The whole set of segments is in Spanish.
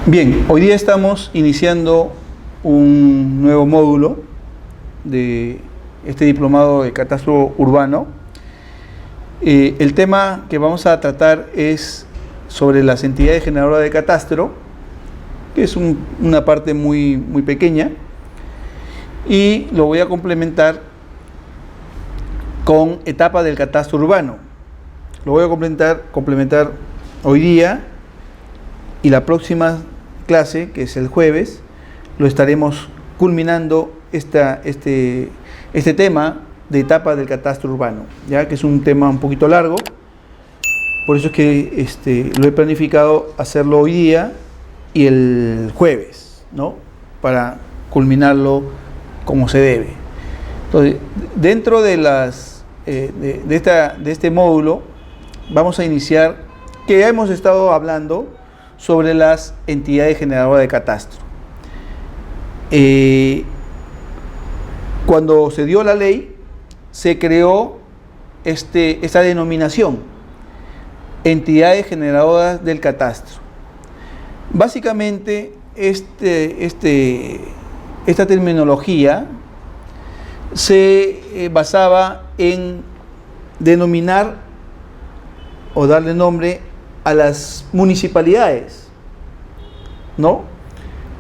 Bien, hoy día estamos iniciando un nuevo módulo de este diplomado de catastro urbano. El tema que vamos a tratar es sobre las entidades generadoras de catastro, que es una parte muy pequeña, y lo voy a complementar con etapas del catastro urbano. Lo voy a complementar hoy día, y la próxima clase, que es el jueves, lo estaremos culminando este tema de etapa del catastro urbano, ya que es un tema un poquito largo. Por eso es que lo he planificado hacerlo hoy día y el jueves, ¿no? Para culminarlo como se debe. Entonces, dentro de este módulo vamos a iniciar, que ya hemos estado hablando sobre las entidades generadoras de catastro. Cuando se dio la ley, se creó esta denominación, entidades generadoras del catastro. Básicamente, esta terminología se basaba en denominar o darle nombre a las municipalidades, ¿no?,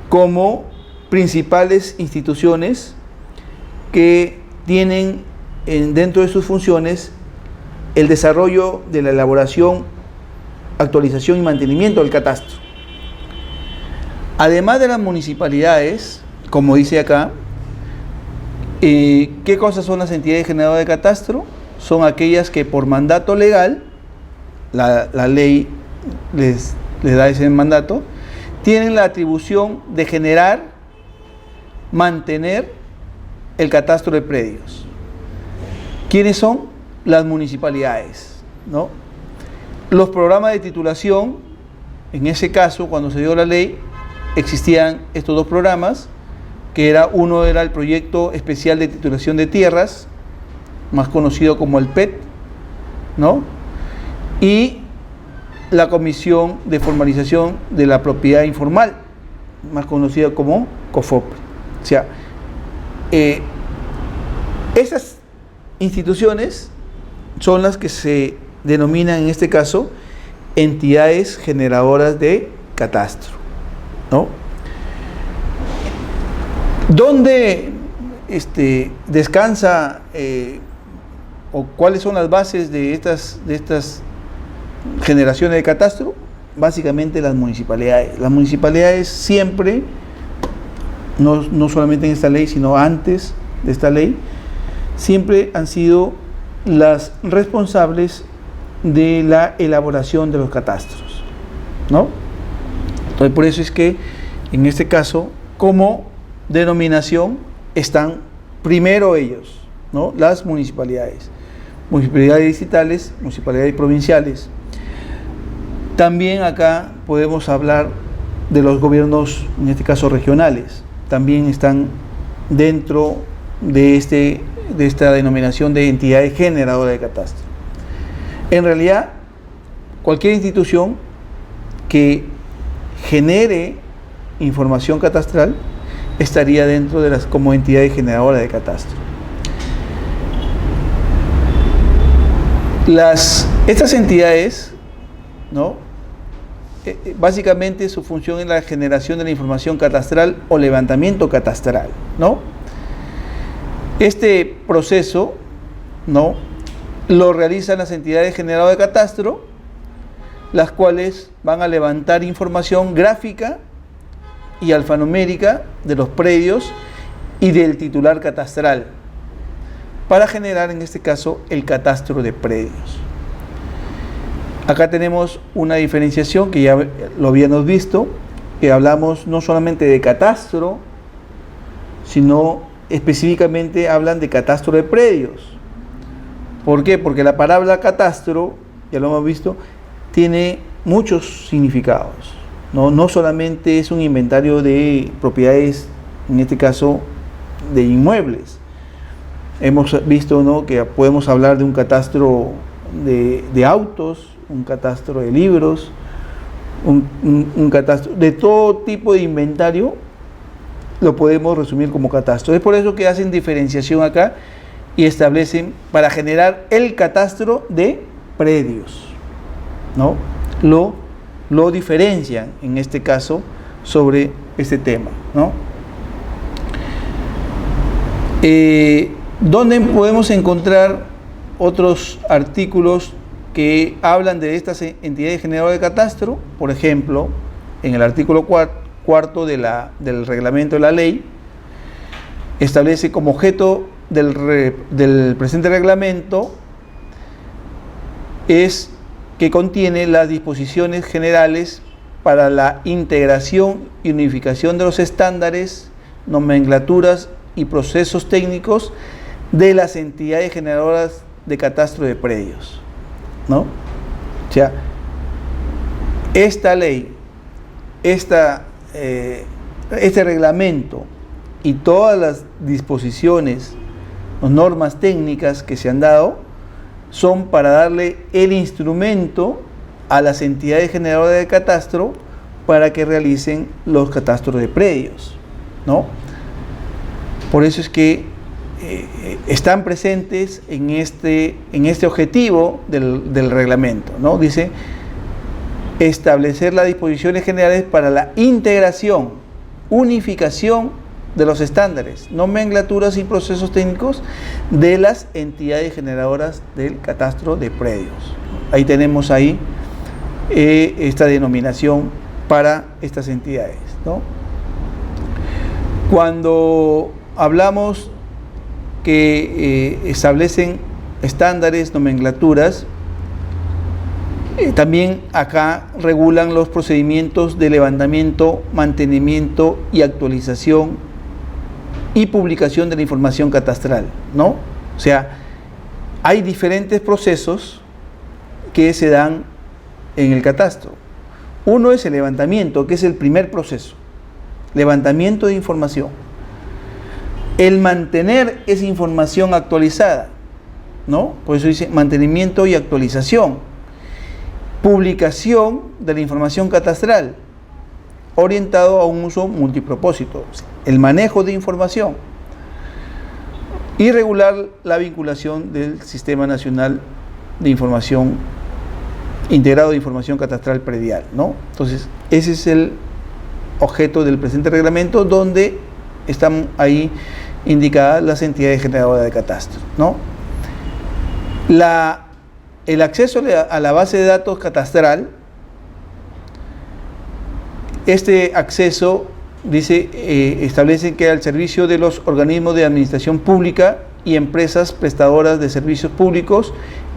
como principales instituciones que tienen dentro de sus funciones el desarrollo de la elaboración, actualización y mantenimiento del catastro. Además de las municipalidades, como dice acá, ¿qué cosas son las entidades generadoras de catastro? Son aquellas que por mandato legal, la ley les da ese mandato, tienen la atribución de generar, mantener el catastro de predios. ¿Quiénes son? Las municipalidades, ¿no? Los programas de titulación, en ese caso, cuando se dio la ley, existían estos dos programas, que uno era el Proyecto Especial de Titulación de Tierras, más conocido como el PET, ¿no?, y la Comisión de Formalización de la Propiedad Informal, más conocida como COFOPRI. O sea, esas instituciones son las que se denominan en este caso entidades generadoras de catastro, ¿no? ¿Dónde descansa o cuáles son las bases de estas generaciones de catastro? Básicamente las municipalidades. Las municipalidades siempre, no solamente en esta ley, sino antes de esta ley, siempre han sido las responsables de la elaboración de los catastros, ¿no? Entonces, por eso es que en este caso, como denominación, están primero ellos, ¿no?, las municipalidades distritales, municipalidades provinciales. También acá podemos hablar de los gobiernos, en este caso regionales, también están dentro de esta denominación de entidades generadoras de catastro. En realidad, cualquier institución que genere información catastral estaría dentro de como entidades generadoras de catastro. Estas entidades, ¿no?, básicamente su función es la generación de la información catastral o levantamiento catastral, ¿no? Este proceso, ¿no?, lo realizan las entidades generadoras de catastro, las cuales van a levantar información gráfica y alfanumérica de los predios y del titular catastral para generar, en este caso, el catastro de predios. Acá tenemos una diferenciación que ya lo habíamos visto, que hablamos no solamente de catastro, sino específicamente hablan de catastro de predios. ¿Por qué? Porque la palabra catastro, ya lo hemos visto, tiene muchos significados, ¿no? No solamente es un inventario de propiedades, en este caso de inmuebles. Hemos visto, ¿no?, que podemos hablar de un catastro de autos, un catastro de libros, un catastro. De todo tipo de inventario lo podemos resumir como catastro. Es por eso que hacen diferenciación acá y establecen para generar el catastro de predios, ¿no? Lo diferencian en este caso sobre este tema, ¿no? ¿Dónde podemos encontrar otros artículos que hablan de estas entidades generadoras de catastro? Por ejemplo, en el artículo cuarto del reglamento de la ley, establece como objeto del presente reglamento es que contiene las disposiciones generales para la integración y unificación de los estándares, nomenclaturas y procesos técnicos de las entidades generadoras de catastro de predios, ¿no? O sea, esta ley, este reglamento y todas las disposiciones o normas técnicas que se han dado son para darle el instrumento a las entidades generadoras de catastro para que realicen los catastros de predios, ¿no? Por eso es que están presentes en este objetivo del reglamento, ¿no? Dice, establecer las disposiciones generales para la integración, unificación de los estándares, nomenclaturas y procesos técnicos de las entidades generadoras del catastro de predios. Ahí tenemos esta denominación para estas entidades, ¿no? Cuando hablamos que establecen estándares, nomenclaturas, también acá regulan los procedimientos de levantamiento, mantenimiento y actualización y publicación de la información catastral, ¿no? O sea, hay diferentes procesos que se dan en el catastro. Uno es el levantamiento, que es el primer proceso, levantamiento de información. El mantener esa información actualizada, ¿no? Por eso dice mantenimiento y actualización. Publicación de la información catastral, orientado a un uso multipropósito, el manejo de información y regular la vinculación del Sistema Nacional de Información Integrado de Información Catastral Predial, ¿no? Entonces, ese es el objeto del presente reglamento, donde están ahí indicadas las entidades generadoras de catastro, ¿no? El acceso a la base de datos catastral, este acceso, dice, establece que al servicio de los organismos de administración pública y empresas prestadoras de servicios públicos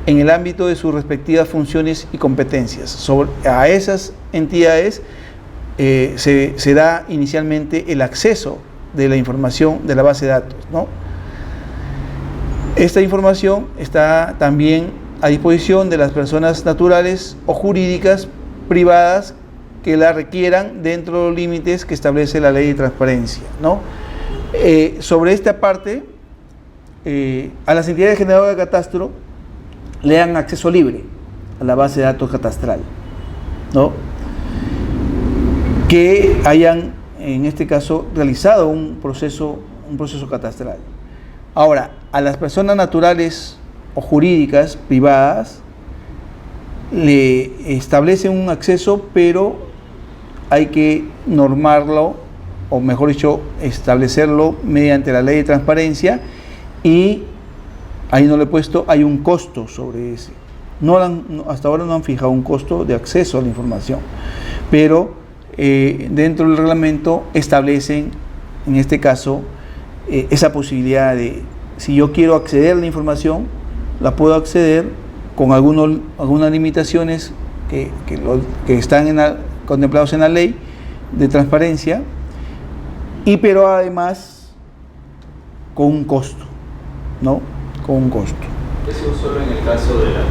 en el ámbito de sus respectivas funciones y competencias. A esas entidades se da inicialmente el acceso de la información de la base de datos, ¿no? Esta información está también a disposición de las personas naturales o jurídicas privadas que la requieran dentro de los límites que establece la ley de transparencia, ¿no? Sobre esta parte, a las entidades generadoras de catastro le dan acceso libre a la base de datos catastral, ¿no? Que hayan, en este caso, realizado un proceso catastral. Ahora, a las personas naturales o jurídicas privadas le establecen un acceso, pero hay que normarlo, o mejor dicho, establecerlo mediante la ley de transparencia, y ahí no le he puesto, hay un costo sobre ese. Hasta ahora no han fijado un costo de acceso a la información, pero dentro del reglamento establecen, en este caso, esa posibilidad de, si yo quiero acceder a la información, la puedo acceder con algunas limitaciones que están contemplados en la ley de transparencia, pero además con un costo, ¿no? Con un costo. Eso solo en el caso de las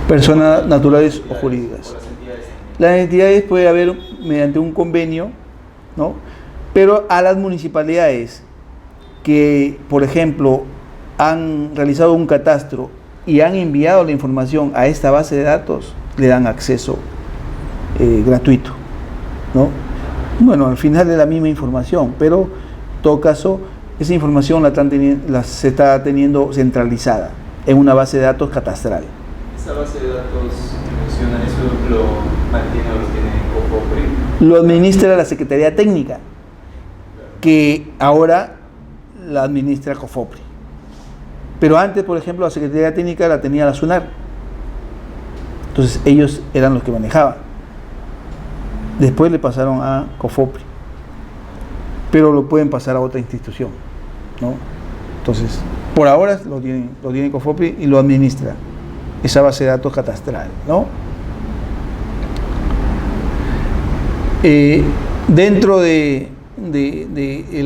personas naturales o jurídicas. Las entidades puede haber mediante un convenio, ¿no? Pero a las municipalidades que, por ejemplo, han realizado un catastro y han enviado la información a esta base de datos, le dan acceso gratuito, ¿no? Bueno, al final es la misma información, pero en todo caso esa información se está teniendo centralizada en una base de datos catastral. ¿Esa base de datos menciona eso lo mantiene o lo tiene COFOPRI? Lo administra la Secretaría Técnica, que ahora la administra COFOPRI. Pero antes, por ejemplo, la Secretaría Técnica la tenía la SUNAR. Entonces ellos eran los que manejaban. Después le pasaron a COFOPRI, pero lo pueden pasar a otra institución, ¿no? Entonces, por ahora lo tiene COFOPRI y lo administra esa base de datos catastral, ¿no? Dentro del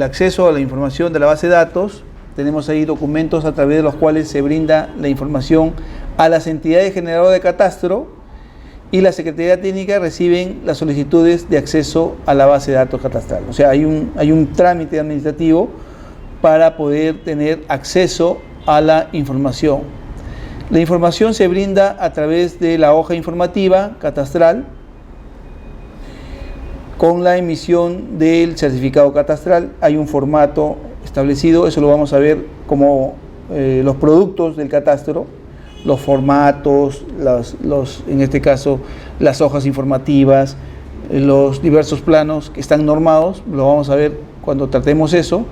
acceso a la información de la base de datos, tenemos ahí documentos a través de los cuales se brinda la información a las entidades generadoras de catastro, y la Secretaría Técnica reciben las solicitudes de acceso a la base de datos catastral. O sea, hay un trámite administrativo para poder tener acceso a la información. La información se brinda a través de la hoja informativa catastral con la emisión del certificado catastral. Hay un formato establecido, eso lo vamos a ver como los productos del catastro, los formatos, en este caso las hojas informativas, los diversos planos que están normados, lo vamos a ver cuando tratemos eso.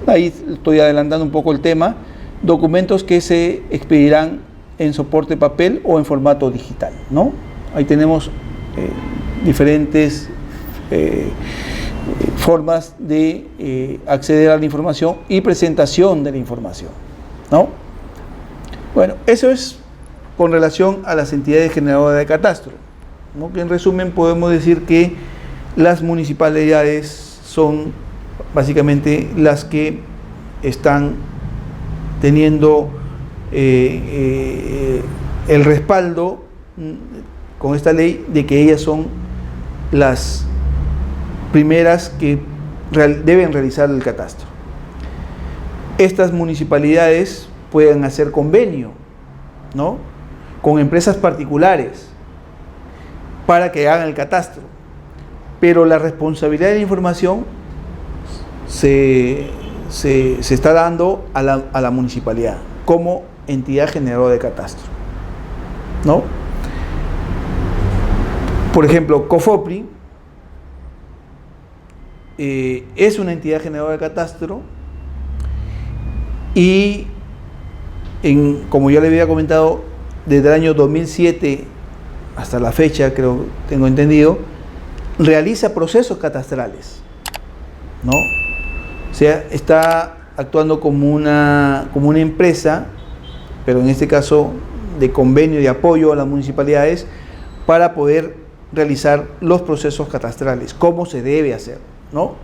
Ahí estoy adelantando un poco el tema. Documentos que se expedirán en soporte papel o en formato digital, ¿no? Ahí tenemos diferentes formas de acceder a la información y presentación de la información, ¿no? Bueno, eso es con relación a las entidades generadoras de catastro, ¿no? Que en resumen podemos decir que las municipalidades son básicamente las que están teniendo el respaldo con esta ley de que ellas son las primeras que deben realizar el catastro. Estas municipalidades pueden hacer convenio, ¿no?, con empresas particulares para que hagan el catastro, pero la responsabilidad de la información se está dando a la municipalidad como entidad generadora de catastro, ¿no? Por ejemplo, COFOPRI es una entidad generadora de catastro y como ya le había comentado, desde el año 2007 hasta la fecha, creo, tengo entendido, realiza procesos catastrales, ¿no? O sea, está actuando como una empresa, pero en este caso de convenio de apoyo a las municipalidades para poder realizar los procesos catastrales, cómo se debe hacer, ¿no?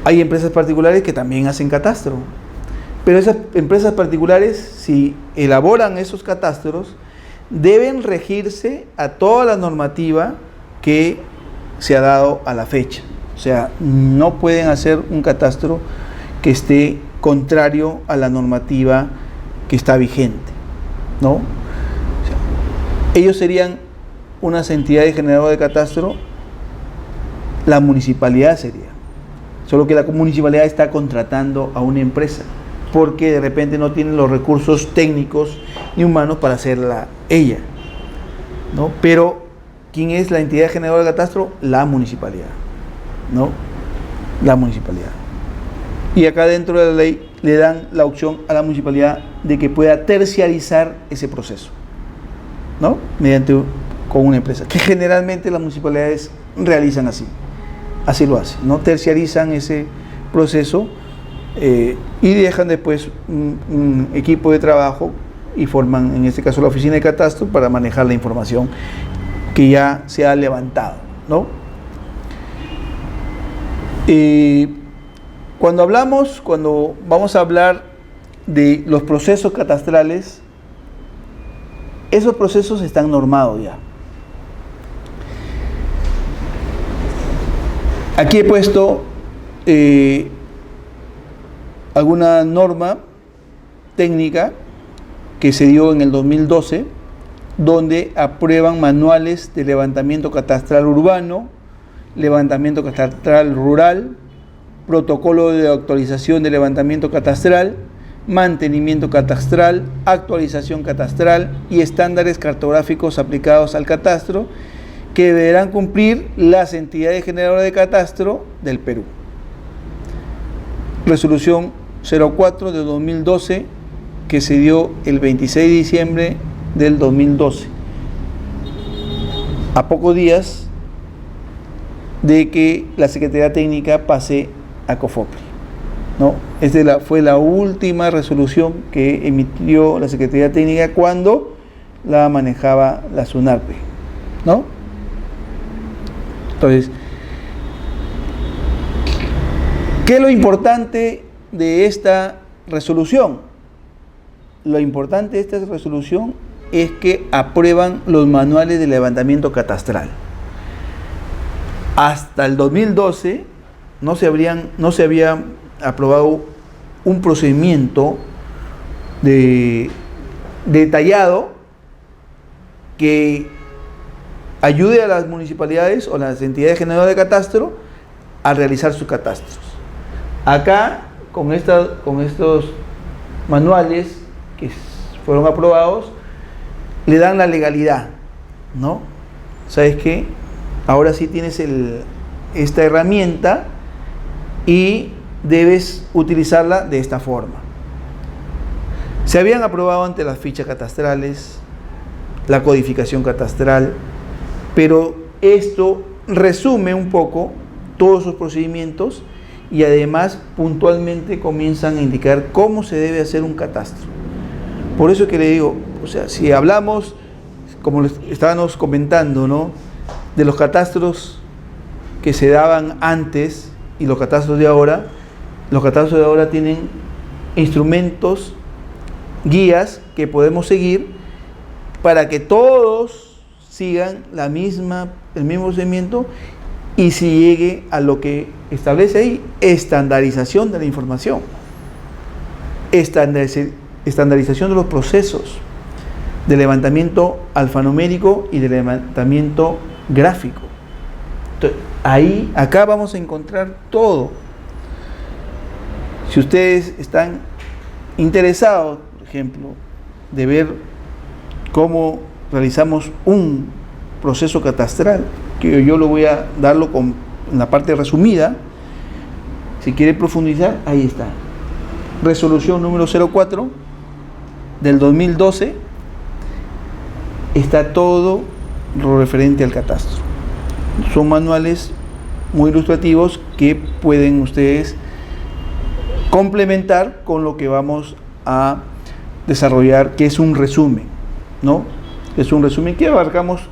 Hay empresas particulares que también hacen catastro, pero esas empresas particulares, si elaboran esos catastros, deben regirse a toda la normativa que se ha dado a la fecha. O sea, no pueden hacer un catastro que esté contrario a la normativa que está vigente, ¿no? O sea, ellos serían unas entidades generadoras de catastro, la municipalidad sería. Solo que la municipalidad está contratando a una empresa porque de repente no tienen los recursos técnicos ni humanos para hacerla ella, ¿no? Pero ¿quién es la entidad generadora de catastro? La municipalidad, ¿no? La municipalidad. Y acá dentro de la ley le dan la opción a la municipalidad de que pueda terciarizar ese proceso, ¿no? Con una empresa, que generalmente las municipalidades realizan así. Así lo hacen, ¿no? Terciarizan ese proceso y dejan después un equipo de trabajo y forman, en este caso, la oficina de catastro para manejar la información que ya se ha levantado, ¿no? Cuando vamos a hablar de los procesos catastrales, esos procesos están normados ya. Aquí he puesto alguna norma técnica que se dio en el 2012 donde aprueban manuales de levantamiento catastral urbano, levantamiento catastral rural, protocolo de actualización de levantamiento catastral, mantenimiento catastral, actualización catastral y estándares cartográficos aplicados al catastro que deberán cumplir las entidades generadoras de catastro del Perú. Resolución 04 de 2012 que se dio el 26 de diciembre del 2012, a pocos días de que la Secretaría Técnica pase a COFOPRI, ¿no? Esta fue la última resolución que emitió la Secretaría Técnica cuando la manejaba la SUNARPE, ¿no? Entonces, ¿qué es lo importante de esta resolución? Lo importante de esta resolución es que aprueban los manuales de levantamiento catastral. Hasta el 2012 no se había aprobado un procedimiento detallado que ayude a las municipalidades o las entidades generadoras de catastro a realizar sus catastros. Acá, con estos manuales que fueron aprobados, le dan la legalidad, ¿no? ¿Sabes qué? Ahora sí tienes esta herramienta y debes utilizarla de esta forma. Se habían aprobado ante las fichas catastrales, la codificación catastral, pero esto resume un poco todos sus procedimientos y además puntualmente comienzan a indicar cómo se debe hacer un catastro. Por eso que le digo, o sea, si hablamos, como estábamos comentando, ¿no?, de los catastros que se daban antes y los catastros de ahora tienen instrumentos, guías que podemos seguir para que todos sigan el mismo procedimiento y se llegue a lo que establece ahí: estandarización de la información, estandarización de los procesos de levantamiento alfanumérico y de levantamiento gráfico. Entonces, acá vamos a encontrar todo. Si ustedes están interesados, por ejemplo, de ver cómo realizamos un proceso catastral, que yo lo voy a darlo en la parte resumida, si quieren profundizar, ahí está. Resolución número 04 del 2012, está todo lo referente al catastro. Son manuales muy ilustrativos que pueden ustedes complementar con lo que vamos a desarrollar, que es un resumen, ¿no? Es un resumen que abarcamos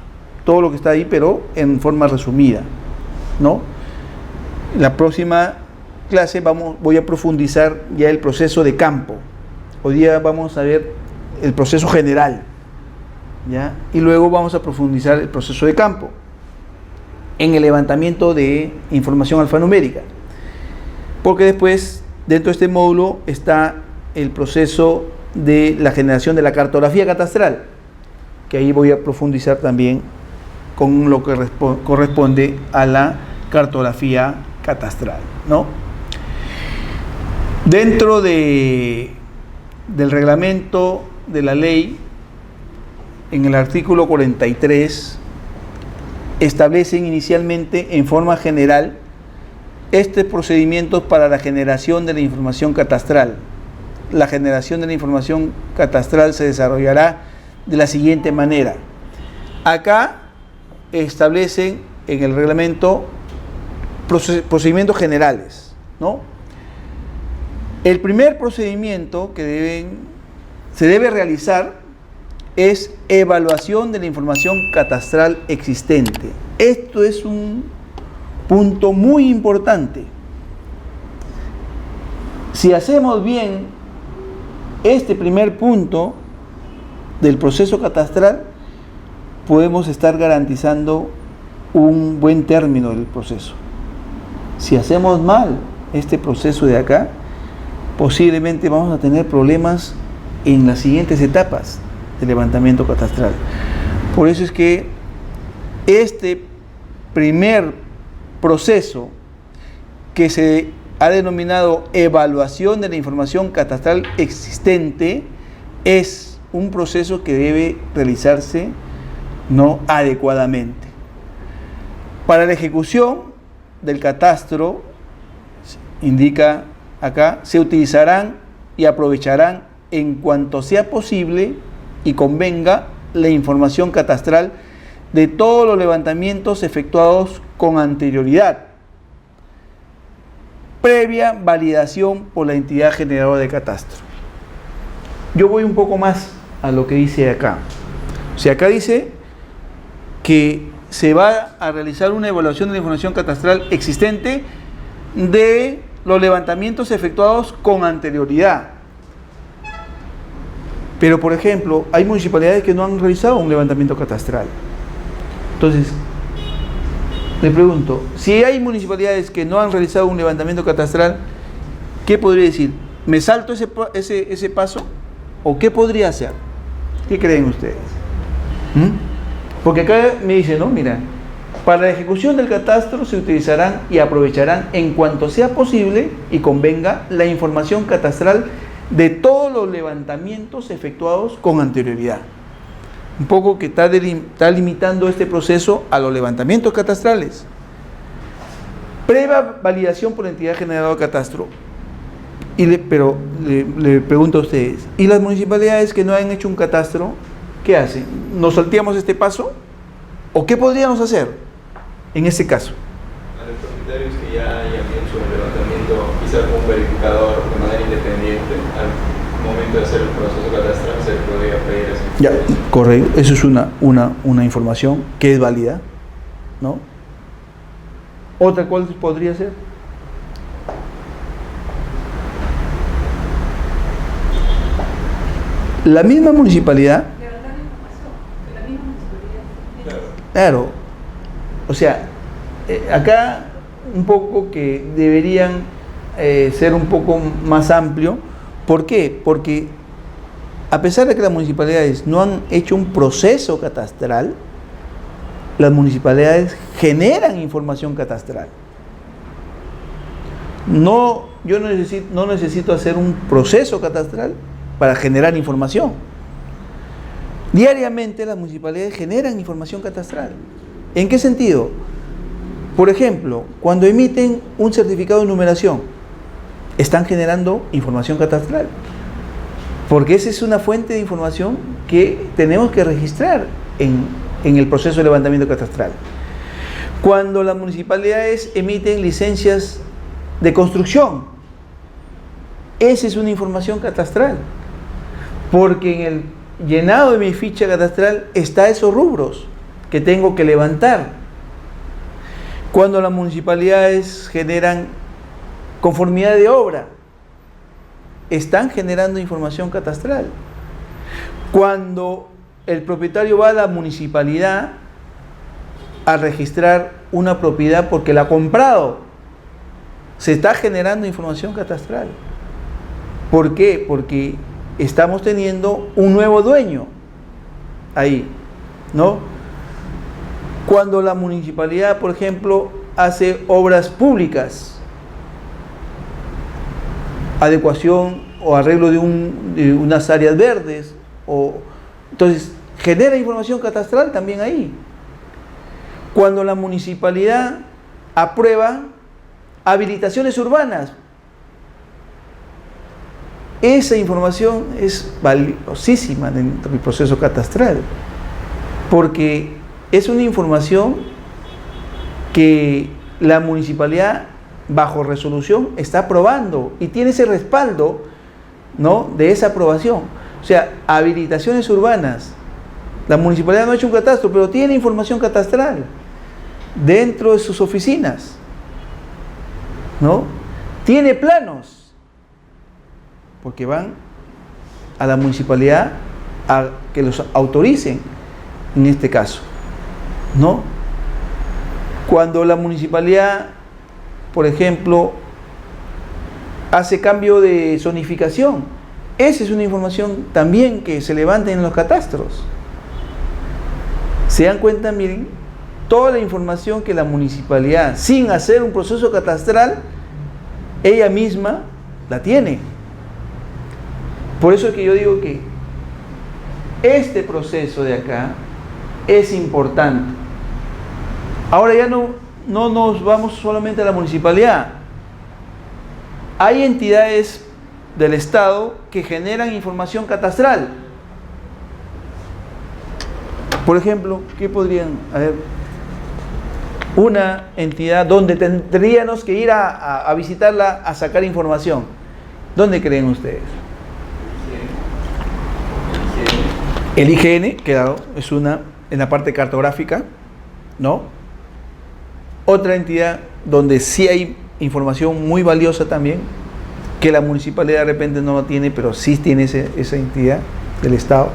todo lo que está ahí, pero en forma resumida, ¿no? La próxima clase voy a profundizar ya el proceso de campo. Hoy día vamos a ver el proceso general, ¿ya? Y luego vamos a profundizar el proceso de campo en el levantamiento de información alfanumérica, porque después dentro de este módulo está el proceso de la generación de la cartografía catastral, que ahí voy a profundizar también con lo que corresponde a la cartografía catastral, ¿no? Dentro del reglamento de la ley, en el artículo 43, establecen inicialmente en forma general estos procedimientos para la generación de la información catastral. La generación de la información catastral se desarrollará de la siguiente manera. Acá establecen en el reglamento procedimientos generales, ¿no? El primer procedimiento que se debe realizar es evaluación de la información catastral existente. Esto es un punto muy importante. Si hacemos bien este primer punto del proceso catastral, podemos estar garantizando un buen término del proceso. Si hacemos mal este proceso de acá, posiblemente vamos a tener problemas en las siguientes etapas, de levantamiento catastral. Por eso es que este primer proceso, que se ha denominado evaluación de la información catastral existente, es un proceso que debe realizarse no adecuadamente. Para la ejecución del catastro, indica acá, se utilizarán y aprovecharán en cuanto sea posible y convenga la información catastral de todos los levantamientos efectuados con anterioridad, previa validación por la entidad generadora de catastro. Yo voy un poco más a lo que dice acá. O sea, acá dice que se va a realizar una evaluación de la información catastral existente de los levantamientos efectuados con anterioridad. Pero, por ejemplo, hay municipalidades que no han realizado un levantamiento catastral. Entonces, le pregunto, si hay municipalidades que no han realizado un levantamiento catastral, ¿qué podría decir? ¿Me salto ese paso? ¿O qué podría hacer? ¿Qué creen ustedes? Porque acá me dice, no, mira, para la ejecución del catastro se utilizarán y aprovecharán en cuanto sea posible y convenga la información catastral de todos los levantamientos efectuados con anterioridad. Un poco que está limitando este proceso a los levantamientos catastrales. Previa validación por la entidad generadora de catastro. Pero le pregunto a ustedes, ¿y las municipalidades que no han hecho un catastro, qué hacen? ¿Nos salteamos este paso? ¿O qué podríamos hacer en este caso? A los propietarios que ya hayan hecho un levantamiento, quizás con un verificador de manera independiente, al momento de hacer el proceso catastral se podría pedir esa información. Ya, correcto. Eso es una información que es válida, ¿no? ¿Otra cuál podría ser? La misma municipalidad. Levantar la información de la misma municipalidad. Claro. Claro. O sea, acá un poco que deberían ser un poco más amplio. ¿Por qué? Porque a pesar de que las municipalidades no han hecho un proceso catastral, las municipalidades generan información catastral. No, yo no necesito hacer un proceso catastral para generar información. Diariamente las municipalidades generan información catastral. ¿En qué sentido? Por ejemplo, cuando emiten un certificado de numeración, están generando información catastral, porque esa es una fuente de información que tenemos que registrar en el proceso de levantamiento catastral. Cuando las municipalidades emiten licencias de construcción, esa es una información catastral, porque en el llenado de mi ficha catastral está esos rubros que tengo que levantar. Cuando las municipalidades generan conformidad de obra, están generando información catastral. Cuando el propietario va a la municipalidad a registrar una propiedad porque la ha comprado, se está generando información catastral. ¿Por qué? Porque estamos teniendo un nuevo dueño ahí, ¿no? Cuando la municipalidad, por ejemplo, hace obras públicas, adecuación o arreglo de unas áreas verdes, entonces genera información catastral también ahí. Cuando la municipalidad aprueba habilitaciones urbanas, esa información es valiosísima dentro del proceso catastral, porque es una información que la municipalidad bajo resolución está aprobando y tiene ese respaldo, ¿no?, de esa aprobación. O sea, habilitaciones urbanas, la municipalidad no ha hecho un catastro, pero tiene información catastral dentro de sus oficinas, ¿no? Tiene planos, porque van a la municipalidad a que los autoricen en este caso, ¿no? Cuando la municipalidad, por ejemplo, hace cambio de zonificación, Esa es una información también que se levanta en los catastros. Se dan cuenta, miren, toda la información que la municipalidad, sin hacer un proceso catastral, ella misma la tiene. Por eso es que yo digo que este proceso de acá es importante. Ahora ya no nos vamos solamente a la municipalidad. Hay entidades del Estado que generan información catastral. Por ejemplo, ¿qué podrían haber? Una entidad donde tendríamos que ir a visitarla a sacar información. ¿Dónde creen ustedes? El IGN, claro, es una en la parte cartográfica, ¿no? Otra entidad donde sí hay información muy valiosa también, que la municipalidad de repente no la tiene, pero sí tiene esa entidad del Estado.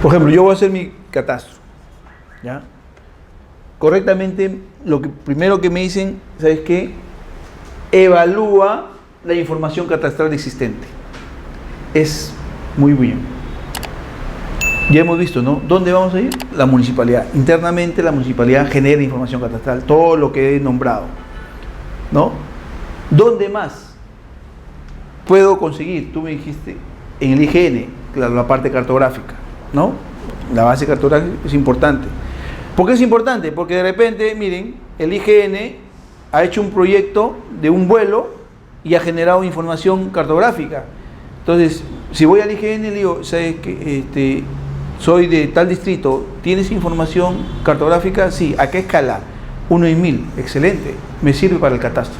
Por ejemplo, yo voy a hacer mi catastro, ¿ya? Correctamente, lo que primero que me dicen, ¿sabes qué? Evalúa la información catastral existente. Es muy bien. Ya hemos visto, ¿no? ¿Dónde vamos a ir? La municipalidad. Internamente la municipalidad genera información catastral, todo lo que he nombrado, ¿no? ¿Dónde más puedo conseguir? Tú me dijiste, en el IGN, la parte cartográfica, ¿no? La base cartográfica es importante. ¿Por qué es importante? Porque de repente, miren, el IGN ha hecho un proyecto de un vuelo y ha generado información cartográfica. Entonces, si voy al IGN y le digo, ¿sabes qué? Soy de tal distrito, ¿tienes información cartográfica? Sí. ¿A qué escala? 1 en 1000. Excelente. Me sirve para el catastro.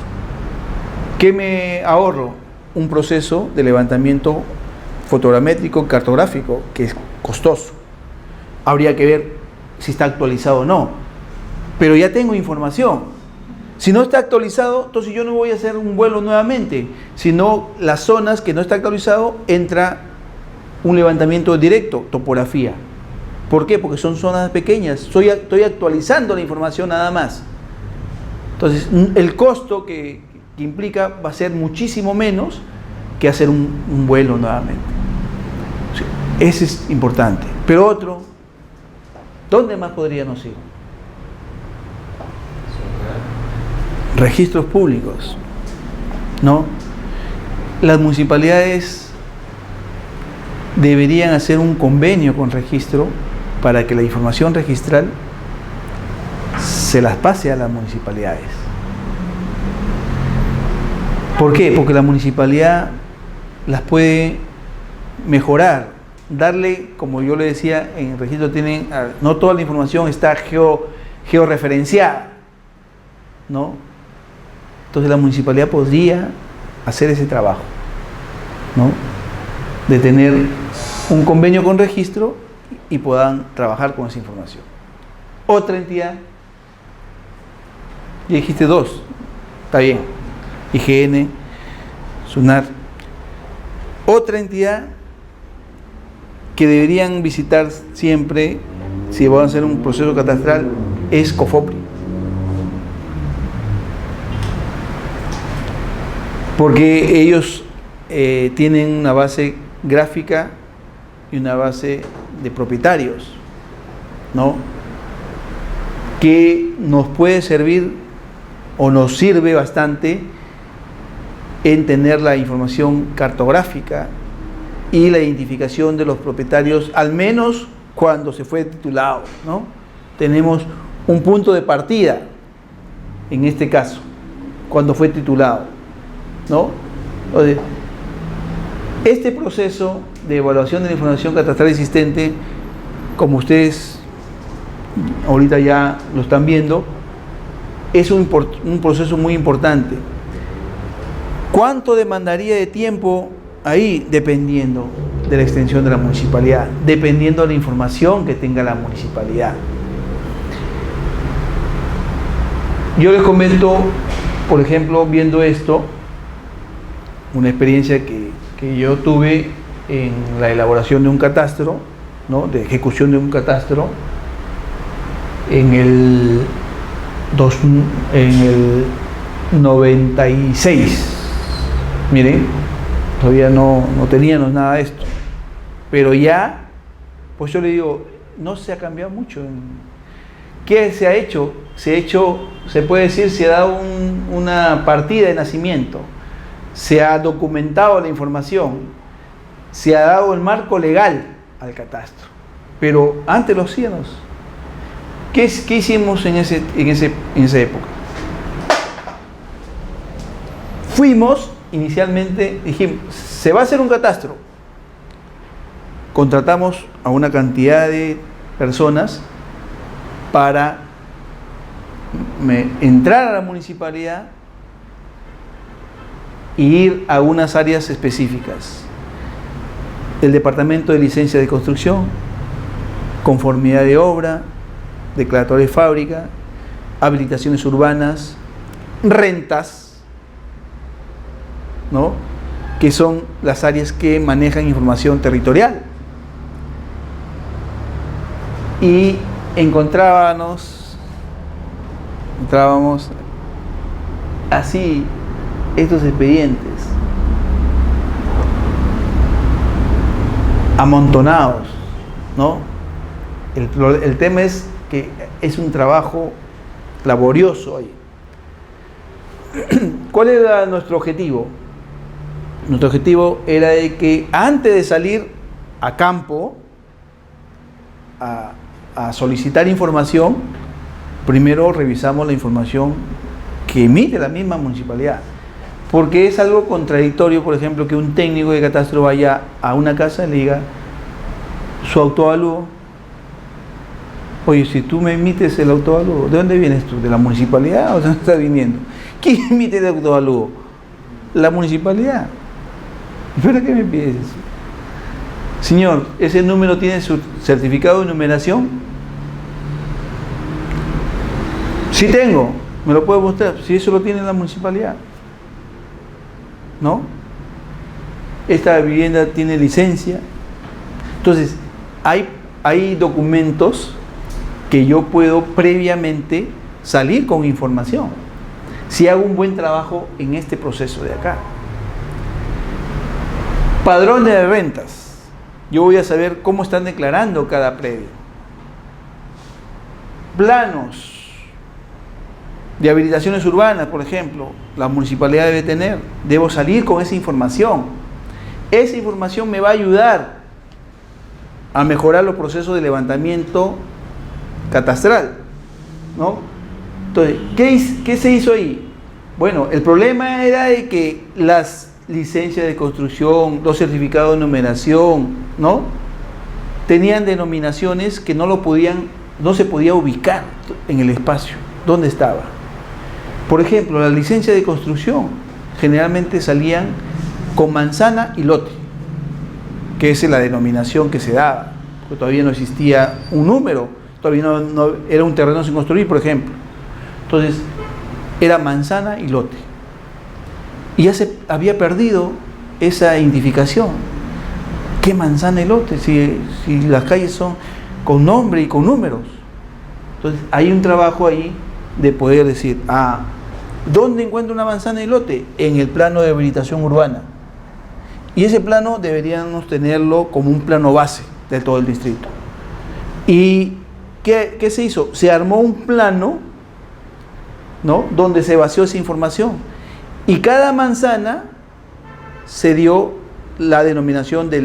¿Qué me ahorro? Un proceso de levantamiento fotogramétrico cartográfico, que es costoso. Habría que ver si está actualizado o no. Pero ya tengo información. Si no está actualizado, entonces yo no voy a hacer un vuelo nuevamente, sino las zonas que no está actualizado, entra un levantamiento directo, topografía. ¿Por qué? Porque son zonas pequeñas, estoy actualizando la información nada más. Entonces, el costo que implica va a ser muchísimo menos que hacer un vuelo nuevamente. Ese es importante. Pero otro, ¿dónde más podríamos ir? Registros públicos, ¿no? Las municipalidades deberían hacer un convenio con registro para que la información registral se las pase a las municipalidades. ¿Por qué? Porque la municipalidad las puede mejorar, darle, como yo le decía, en el registro tienen, no toda la información está georreferenciada, ¿no? Entonces la municipalidad podría hacer ese trabajo, ¿no? De tener un convenio con registro y puedan trabajar con esa información. Otra entidad, ya dijiste 2, está bien, IGN, SUNAR. Otra entidad que deberían visitar siempre, si van a hacer un proceso catastral, es COFOPRI. Porque ellos tienen una base gráfica y una base de propietarios, ¿no? Que nos puede servir o nos sirve bastante en tener la información cartográfica y la identificación de los propietarios, al menos cuando se fue titulado, ¿no? Tenemos un punto de partida, en este caso, cuando fue titulado, ¿no? Entonces, este proceso de evaluación de la información catastral existente, como ustedes ahorita ya lo están viendo, es un proceso muy importante. ¿Cuánto demandaría de tiempo ahí? Dependiendo de la extensión de la municipalidad, dependiendo de la información que tenga la municipalidad. Yo les comento, por ejemplo, viendo esto, una experiencia que yo tuve en la elaboración de un catastro, ¿no? De ejecución de un catastro en el 96, Miren, todavía no teníamos nada de esto. Pero ya, pues yo le digo, no se ha cambiado mucho. ¿Qué se ha hecho? Se puede decir, se ha dado una partida de nacimiento, se ha documentado la información, se ha dado el marco legal al catastro. Pero antes lo hacíamos. ¿Qué hicimos en esa época? Fuimos, inicialmente, dijimos, se va a hacer un catastro. Contratamos a una cantidad de personas para entrar a la municipalidad e ir a unas áreas específicas. El departamento de licencia de construcción, conformidad de obra, declaratoria de fábrica, habilitaciones urbanas, rentas, ¿no? Que son las áreas que manejan información territorial. Y encontrábamos así estos expedientes amontonados, ¿no? El tema es que es un trabajo laborioso ahí. ¿Cuál era nuestro objetivo? Nuestro objetivo era de que antes de salir a campo a solicitar información, primero revisamos la información que emite la misma municipalidad, porque es algo contradictorio, por ejemplo, que un técnico de catastro vaya a una casa y le diga su autoavalúo. Oye, si tú me emites el autoavalúo, ¿de dónde vienes tú? ¿De la municipalidad o de dónde estás viniendo? ¿Quién emite el autoavalúo? La municipalidad. ¿Para qué me pides eso? Señor, ¿ese número tiene su certificado de numeración? Sí tengo, me lo puede mostrar, si eso lo tiene la municipalidad. ¿No? Esta vivienda tiene licencia. Entonces, hay documentos que yo puedo previamente salir con información, si hago un buen trabajo en este proceso de acá. Padrón de rentas. Yo voy a saber cómo están declarando cada predio. Planos de habilitaciones urbanas, por ejemplo, la municipalidad debe tener. Debo salir con esa información. Esa información me va a ayudar a mejorar los procesos de levantamiento catastral, ¿no? Entonces, ¿qué se hizo ahí? Bueno, el problema era de que las licencias de construcción, los certificados de numeración, ¿no? Tenían denominaciones que no se podía ubicar en el espacio. ¿Dónde estaba? Por ejemplo, las licencias de construcción generalmente salían con manzana y lote, que es la denominación que se daba, porque todavía no existía un número, todavía no era un terreno sin construir, por ejemplo. Entonces, era manzana y lote. Y ya se había perdido esa identificación. ¿Qué manzana y lote? Si las calles son con nombre y con números. Entonces, hay un trabajo ahí de poder decir, ¿dónde encuentro una manzana y lote? En el plano de habilitación urbana. Y ese plano deberíamos tenerlo como un plano base de todo el distrito. ¿Y qué se hizo? Se armó un plano, ¿no?, donde se vació esa información. Y cada manzana se dio la denominación de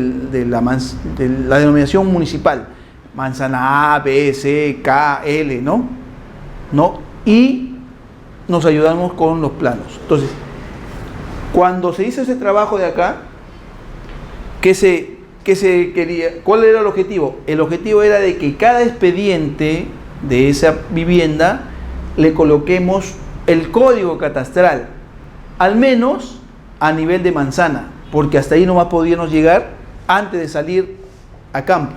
la denominación municipal. Manzana A, B, C, K, L, ¿no? Y nos ayudamos con los planos. Entonces, cuando se hizo ese trabajo de acá, ¿qué se quería? ¿Cuál era el objetivo? El objetivo era de que cada expediente de esa vivienda le coloquemos el código catastral, al menos a nivel de manzana, porque hasta ahí nomás podíamos llegar antes de salir a campo.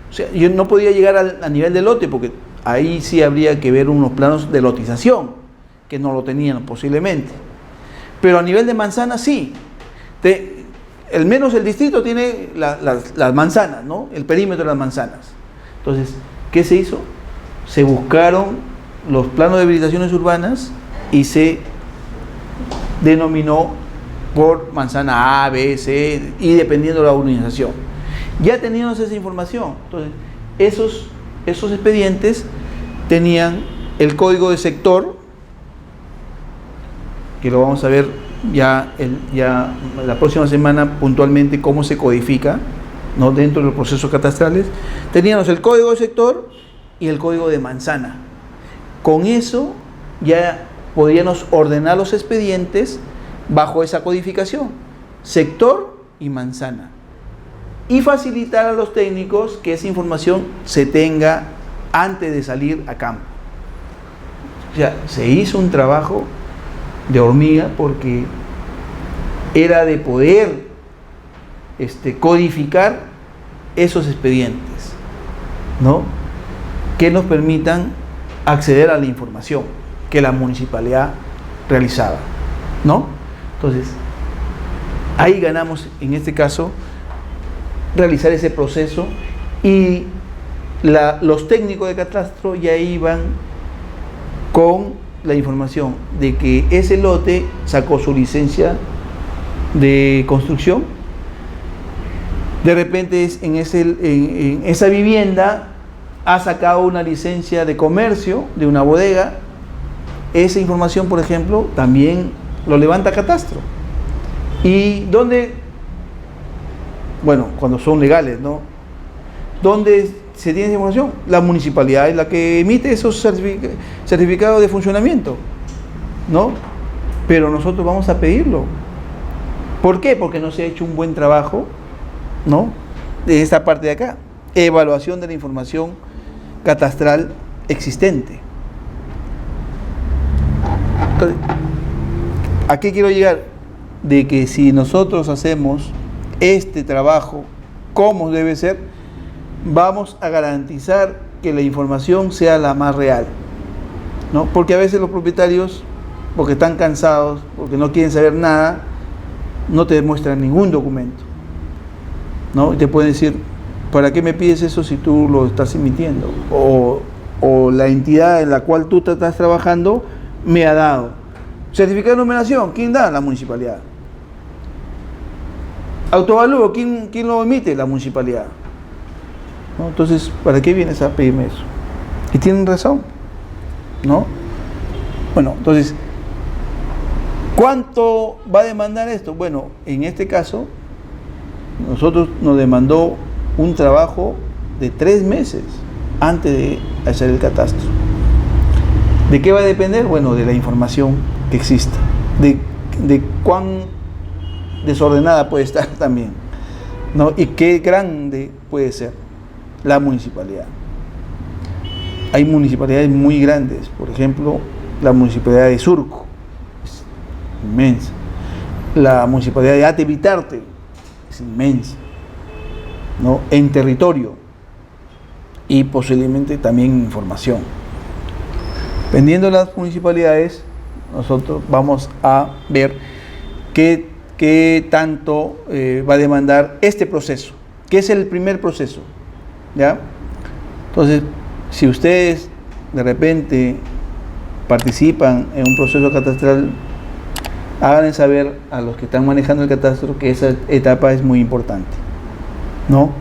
O sea, yo no podía llegar a nivel de lote, porque ahí sí habría que ver unos planos de lotización, que no lo tenían posiblemente. Pero a nivel de manzana sí. Al menos el distrito tiene las manzanas, ¿no? El perímetro de las manzanas. Entonces, ¿qué se hizo? Se buscaron los planos de habilitaciones urbanas y se denominó por manzana A, B, C y dependiendo de la urbanización. Ya teníamos esa información. Entonces, esos expedientes tenían el código de sector, que lo vamos a ver ya la próxima semana puntualmente cómo se codifica, ¿no?, dentro de los procesos catastrales. Teníamos el código de sector y el código de manzana. Con eso ya podíamos ordenar los expedientes bajo esa codificación, sector y manzana, y facilitar a los técnicos que esa información se tenga antes de salir a campo. O sea, se hizo un trabajo de hormiga porque era de poder codificar esos expedientes, ¿no?, que nos permitan acceder a la información que la municipalidad realizaba, ¿no? Entonces, ahí ganamos, en este caso, realizar ese proceso, y los técnicos de catastro ya iban con la información de que ese lote sacó su licencia de construcción. De repente en esa vivienda ha sacado una licencia de comercio de una bodega. Esa información, por ejemplo, también lo levanta catastro. ¿Y dónde? Bueno, cuando son legales, ¿no? ¿Dónde se tiene esa información? La municipalidad es la que emite esos certificados de funcionamiento, ¿no? Pero nosotros vamos a pedirlo. ¿Por qué? Porque no se ha hecho un buen trabajo, ¿no?, de esta parte de acá. Evaluación de la información catastral existente. Entonces, ¿a qué quiero llegar? De que si nosotros hacemos este trabajo como debe ser, vamos a garantizar que la información sea la más real, ¿no? Porque a veces los propietarios, porque están cansados, porque no quieren saber nada, no te demuestran ningún documento, ¿no? Y te pueden decir, ¿para qué me pides eso si tú lo estás emitiendo? O la entidad en la cual tú estás trabajando me ha dado. Certificado de numeración, ¿quién da? La municipalidad. Autovalúo, ¿quién lo emite? La municipalidad, ¿no? Entonces, ¿para qué vienes a pedirme eso? Y tienen razón, ¿no? Bueno, entonces, ¿cuánto va a demandar esto? Bueno, en este caso, nosotros nos demandó un trabajo de 3 meses antes de hacer el catastro. ¿De qué va a depender? Bueno, de la información que exista, de cuán desordenada puede estar también, ¿no?, y qué grande puede ser la municipalidad. Hay municipalidades muy grandes, por ejemplo, la municipalidad de Surco, es inmensa. La municipalidad de Atevitarte es inmensa, ¿no?, en territorio y posiblemente también en información. Dependiendo de las municipalidades, nosotros vamos a ver qué tanto va a demandar este proceso, que es el primer proceso, ¿ya? Entonces, si ustedes de repente participan en un proceso catastral, háganle saber a los que están manejando el catastro que esa etapa es muy importante, ¿no?,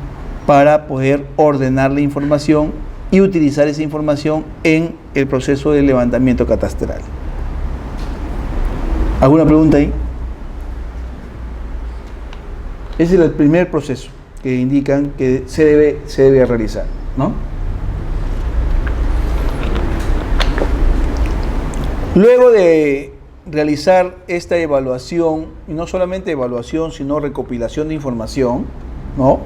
para poder ordenar la información y utilizar esa información en el proceso de levantamiento catastral. ¿Alguna pregunta ahí? Ese es el primer proceso que indican que se debe realizar, ¿no? Luego de realizar esta evaluación, y no solamente evaluación, sino recopilación de información, ¿no?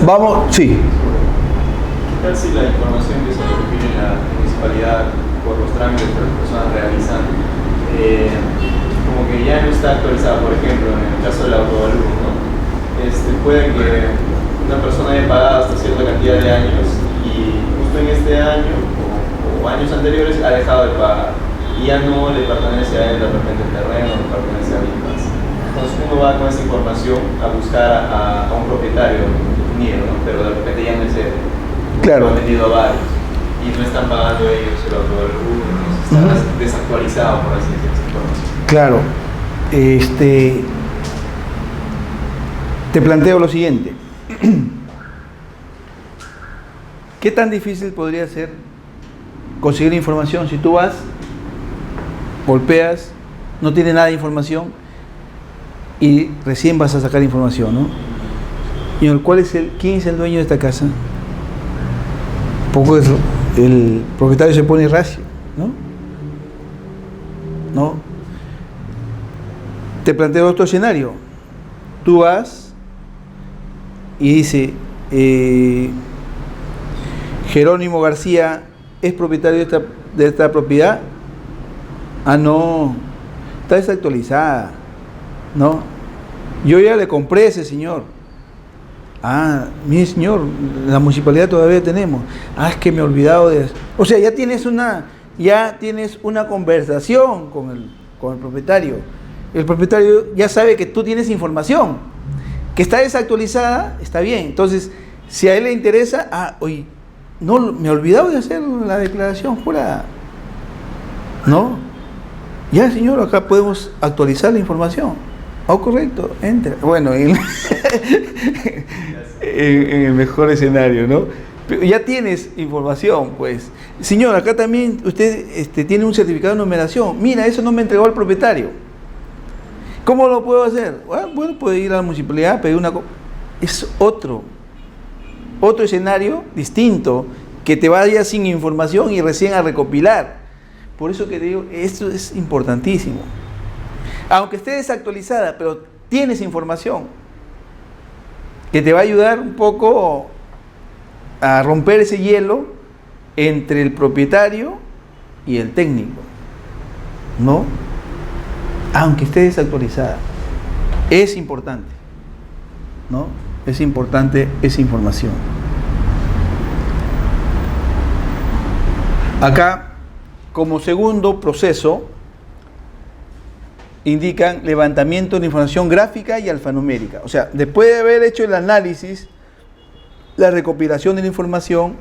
Vamos, sí. ¿Qué tal si la información que se recopila en la municipalidad por los trámites que las personas realizan como que ya no está actualizada? Por ejemplo, en el caso del autovalúo, ¿no? Puede que una persona haya pagado hasta cierta cantidad de años y justo en este año o años anteriores ha dejado de pagar y ya no le pertenece a él de repente el terreno, no le pertenece a alguien más. Entonces uno va con esa información a buscar a un propietario unido, ¿no?, pero de repente ya no es él. Claro. Lo han vendido a varios y no están pagando ellos el autovalúo, entonces está desactualizado, por así decirlo, esa información. Claro. Te planteo lo siguiente. ¿Qué tan difícil podría ser conseguir información si tú vas, golpeas, no tienes nada de información y recién vas a sacar información, ¿no? Y ¿quién es el dueño de esta casa? Poco el propietario se pone racio, ¿no? ¿No? Te planteo otro escenario. Tú vas y dice, Jerónimo García es propietario de esta propiedad. Ah, no, está desactualizada, ¿no? Yo ya le compré a ese señor. Ah, mi señor, la municipalidad todavía tenemos. Ah, es que me he olvidado de eso. O sea, ya tienes una conversación con el propietario. El propietario ya sabe que tú tienes información, que está desactualizada, está bien. Entonces, si a él le interesa, oye, no, me he olvidado de hacer la declaración jurada. ¿No? Ya, señor, acá podemos actualizar la información. Oh, correcto, entra. Bueno, en el mejor escenario, ¿no? Pero ya tienes información, pues. Señor, acá también usted tiene un certificado de numeración. Mira, eso no me entregó el propietario. ¿Cómo lo puedo hacer? Bueno, puede ir a la municipalidad, pedir una... Es otro escenario distinto, que te vaya sin información y recién a recopilar. Por eso que te digo, esto es importantísimo. Aunque esté desactualizada, pero tienes información que te va a ayudar un poco a romper ese hielo entre el propietario y el técnico, ¿no? Aunque esté desactualizada, es importante, ¿no? Es importante esa información. Acá, como segundo proceso, indican levantamiento de información gráfica y alfanumérica. O sea, después de haber hecho el análisis, la recopilación de la información,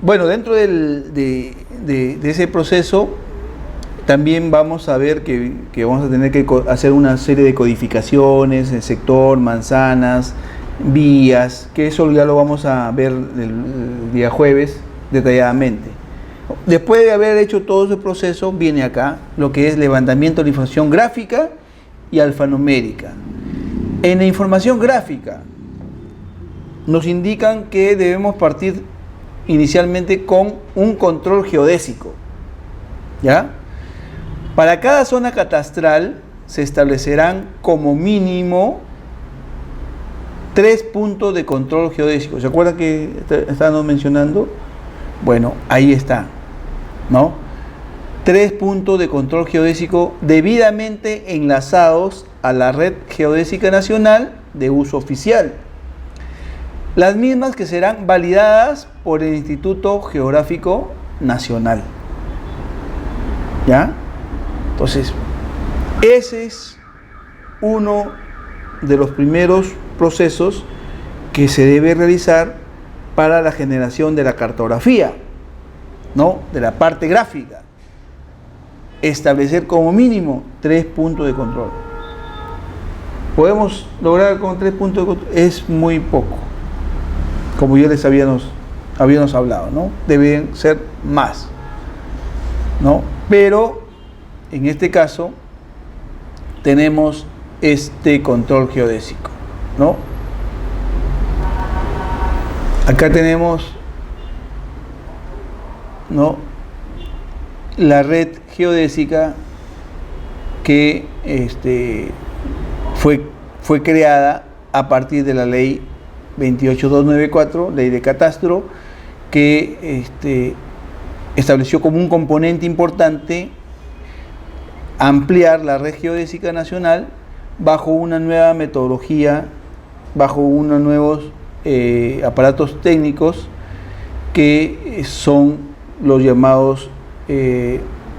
bueno, dentro de ese proceso también vamos a ver que vamos a tener que hacer una serie de codificaciones, el sector, manzanas, vías, que eso ya lo vamos a ver el día jueves detalladamente. Después de haber hecho todo ese proceso, viene acá lo que es levantamiento de información gráfica y alfanumérica. En la información gráfica nos indican que debemos partir inicialmente con un control geodésico, ¿ya? Para cada zona catastral se establecerán como mínimo 3 puntos de control geodésico. ¿Se acuerdan que estábamos mencionando? Bueno, ahí está, ¿no? 3 puntos de control geodésico debidamente enlazados a la red geodésica nacional de uso oficial. Las mismas que serán validadas por el Instituto Geográfico Nacional. ¿Ya? Entonces, ese es uno de los primeros procesos que se debe realizar para la generación de la cartografía, ¿no? De la parte gráfica. Establecer como mínimo 3 puntos de control. ¿Podemos lograr con 3 puntos de control? Es muy poco. Como ya les habíamos hablado, ¿no? Deben ser más, ¿no? Pero en este caso tenemos este control geodésico, ¿no? Acá tenemos, ¿no?, la red geodésica que fue creada a partir de la ley 28294, ley de catastro, que estableció como un componente importante ampliar la red geodésica nacional bajo una nueva metodología, bajo unos nuevos aparatos técnicos que son los llamados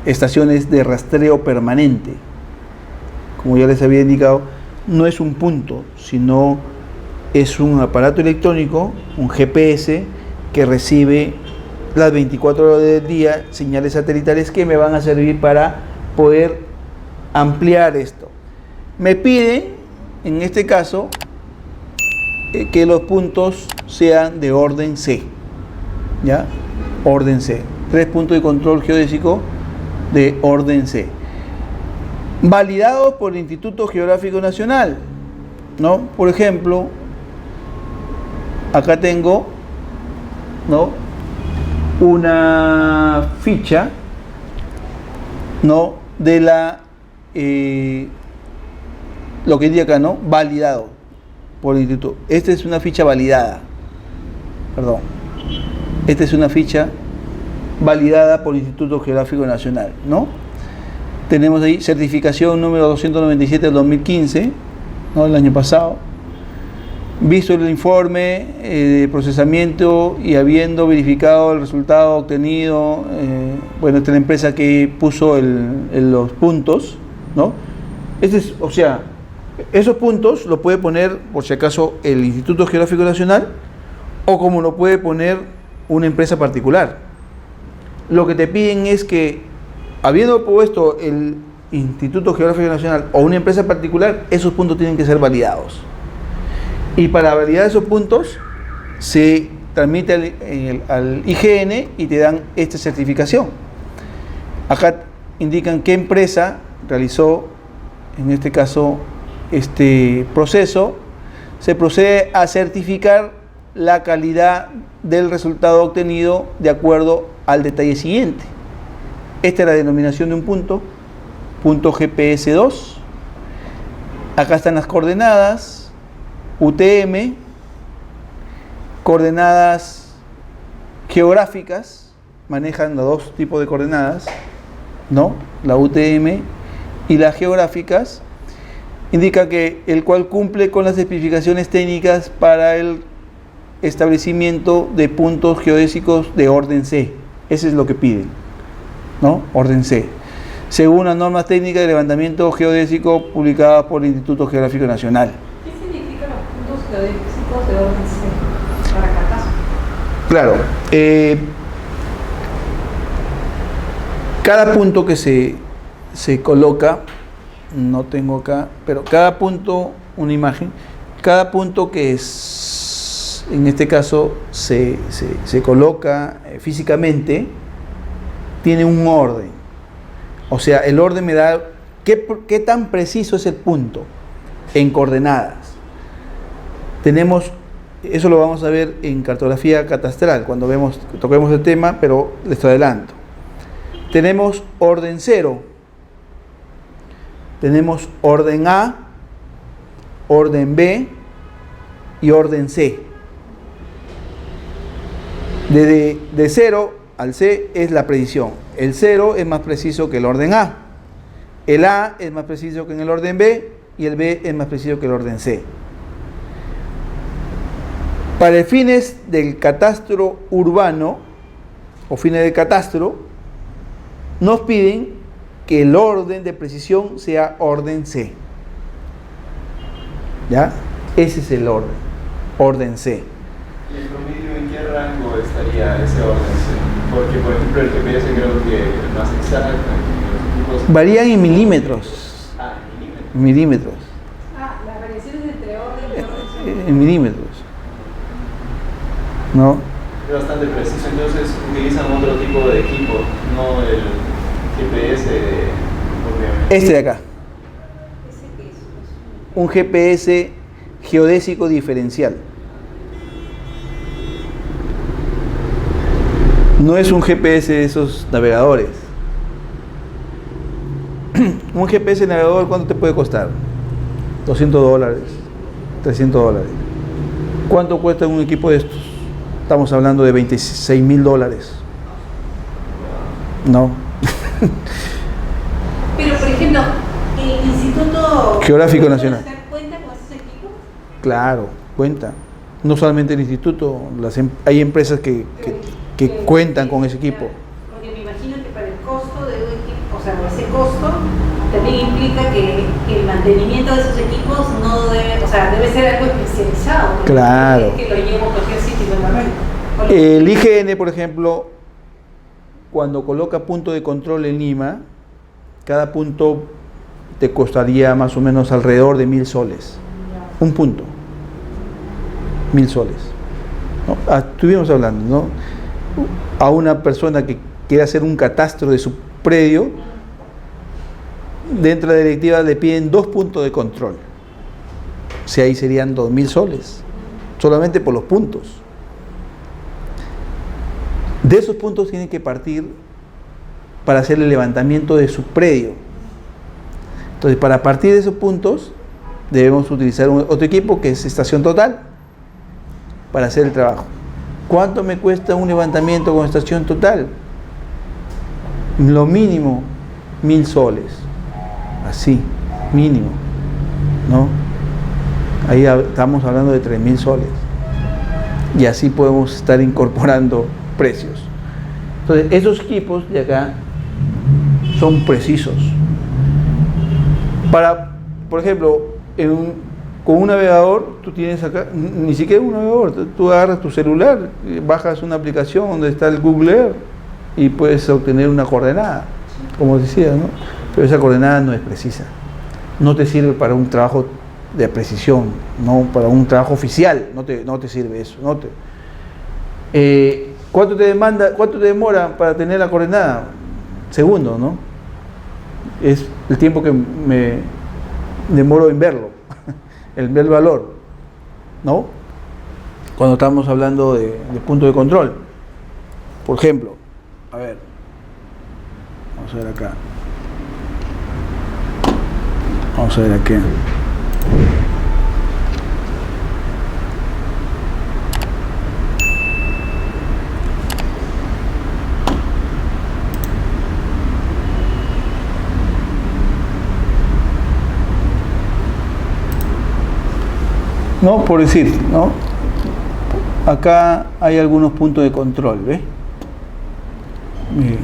estaciones de rastreo permanente. Como ya les había indicado, no es un punto, sino es un aparato electrónico, un GPS, que recibe las 24 horas del día, señales satelitales que me van a servir para poder ampliar esto. Me piden, en este caso, que los puntos sean de orden C, ¿ya? Orden C. 3 puntos de control geodésico de orden C. Validados por el Instituto Geográfico Nacional, ¿no? Por ejemplo, acá tengo, ¿no?, una ficha, ¿no?, de la, lo que dice acá, ¿no?, validado por el instituto. Esta es una ficha validada, perdón, esta es una ficha validada por el Instituto Geográfico Nacional, ¿no? Tenemos ahí certificación número 297 del 2015, ¿no?, el año pasado. Visto el informe de procesamiento y habiendo verificado el resultado obtenido, bueno, esta es la empresa que puso los puntos, ¿no? O sea, esos puntos lo puede poner, por si acaso, el Instituto Geográfico Nacional, o como lo puede poner una empresa particular. Lo que te piden es que, habiendo puesto el Instituto Geográfico Nacional o una empresa particular, esos puntos tienen que ser validados. Y para validar esos puntos, se transmite al IGN y te dan esta certificación. Acá indican qué empresa realizó, en este caso, este proceso. Se procede a certificar la calidad del resultado obtenido de acuerdo al detalle siguiente. Esta es la denominación de un punto GPS2. Acá están las coordenadas UTM, coordenadas geográficas, manejan los dos tipos de coordenadas, ¿no?, la UTM y las geográficas. Indica que el cual cumple con las especificaciones técnicas para el establecimiento de puntos geodésicos de orden C. Eso es lo que piden, ¿no?, orden C, según las normas técnicas de levantamiento geodésico publicadas por el Instituto Geográfico Nacional. ¿Qué significan los puntos geodésicos de orden C para catastro? Claro, cada punto que se coloca, no tengo acá, pero cada punto, una imagen, cada punto que es, en este caso, se coloca físicamente, tiene un orden. O sea, el orden me da qué tan preciso es el punto en coordenadas. Tenemos, eso lo vamos a ver en cartografía catastral, cuando toquemos el tema, pero les adelanto. Tenemos orden 0, tenemos orden A, orden B y orden C. De 0 al C es la precisión. El 0 es más preciso que el orden A. El A es más preciso que en el orden B y el B es más preciso que el orden C. Para fines del catastro urbano o fines del catastro, nos piden que el orden de precisión sea orden C. ¿Ya? Ese es el orden C. ¿Y el promedio en qué rango estaría ese orden C? Porque, por ejemplo, el GPS creo que el más exacto, los tipos... Varían en milímetros. Ah, en milímetros. Milímetros. Ah, las variaciones entre orden y orden C. En milímetros. ¿No? Es bastante preciso, entonces utilizan otro tipo de equipo, no el GPS obviamente. Este de acá. ¿Ese qué es? Un GPS geodésico diferencial. No es un GPS de esos navegadores. Un GPS navegador, ¿cuánto te puede costar? $200, $300. ¿Cuánto cuesta un equipo de estos? Estamos hablando de $26,000. No. Pero, por ejemplo, el Instituto Geográfico Nacional. ¿Cuenta con esos equipos? Claro, cuenta. No solamente el instituto, hay empresas que cuentan con ese equipo. Porque me imagino que para el costo de un equipo, o sea, ese costo también implica que el mantenimiento de esos equipos no debe, o sea, debe ser algo especializado. ¿No? Claro. Que lo llevo a cualquier sitio normalmente. El IGN, por ejemplo, cuando coloca punto de control en Lima, cada punto te costaría más o menos alrededor de 1.000 soles. Un punto. 1.000 soles. ¿No? Estuvimos hablando, ¿no? A una persona que quiere hacer un catastro de su predio, dentro de la directiva le piden 2 puntos de control. O sea, ahí serían 2.000 soles, solamente por los puntos. De esos puntos tienen que partir para hacer el levantamiento de su predio. Entonces, para partir de esos puntos, debemos utilizar otro equipo que es estación total para hacer el trabajo. ¿Cuánto me cuesta un levantamiento con estación total? Lo mínimo, 1.000 soles. Así, mínimo, ¿no? Ahí estamos hablando de 3.000 soles. Y así podemos estar incorporando precios. Entonces, esos equipos de acá son precisos. Por ejemplo, con un navegador, tú tienes acá, ni siquiera un navegador, tú agarras tu celular, bajas una aplicación donde está el Google Earth y puedes obtener una coordenada, como decía, ¿no? Pero esa coordenada no es precisa. No te sirve para un trabajo de precisión, no para un trabajo oficial, no te sirve eso. ¿Cuánto te demora para tener la coordenada? Segundos, ¿no? Es el tiempo que me demoro en verlo, en ver el valor, ¿no? Cuando estamos hablando de punto de control. Por ejemplo, a ver, vamos a ver acá. Vamos a ver aquí. No, por decir, ¿no? Acá hay algunos puntos de control, ¿ves? Miren.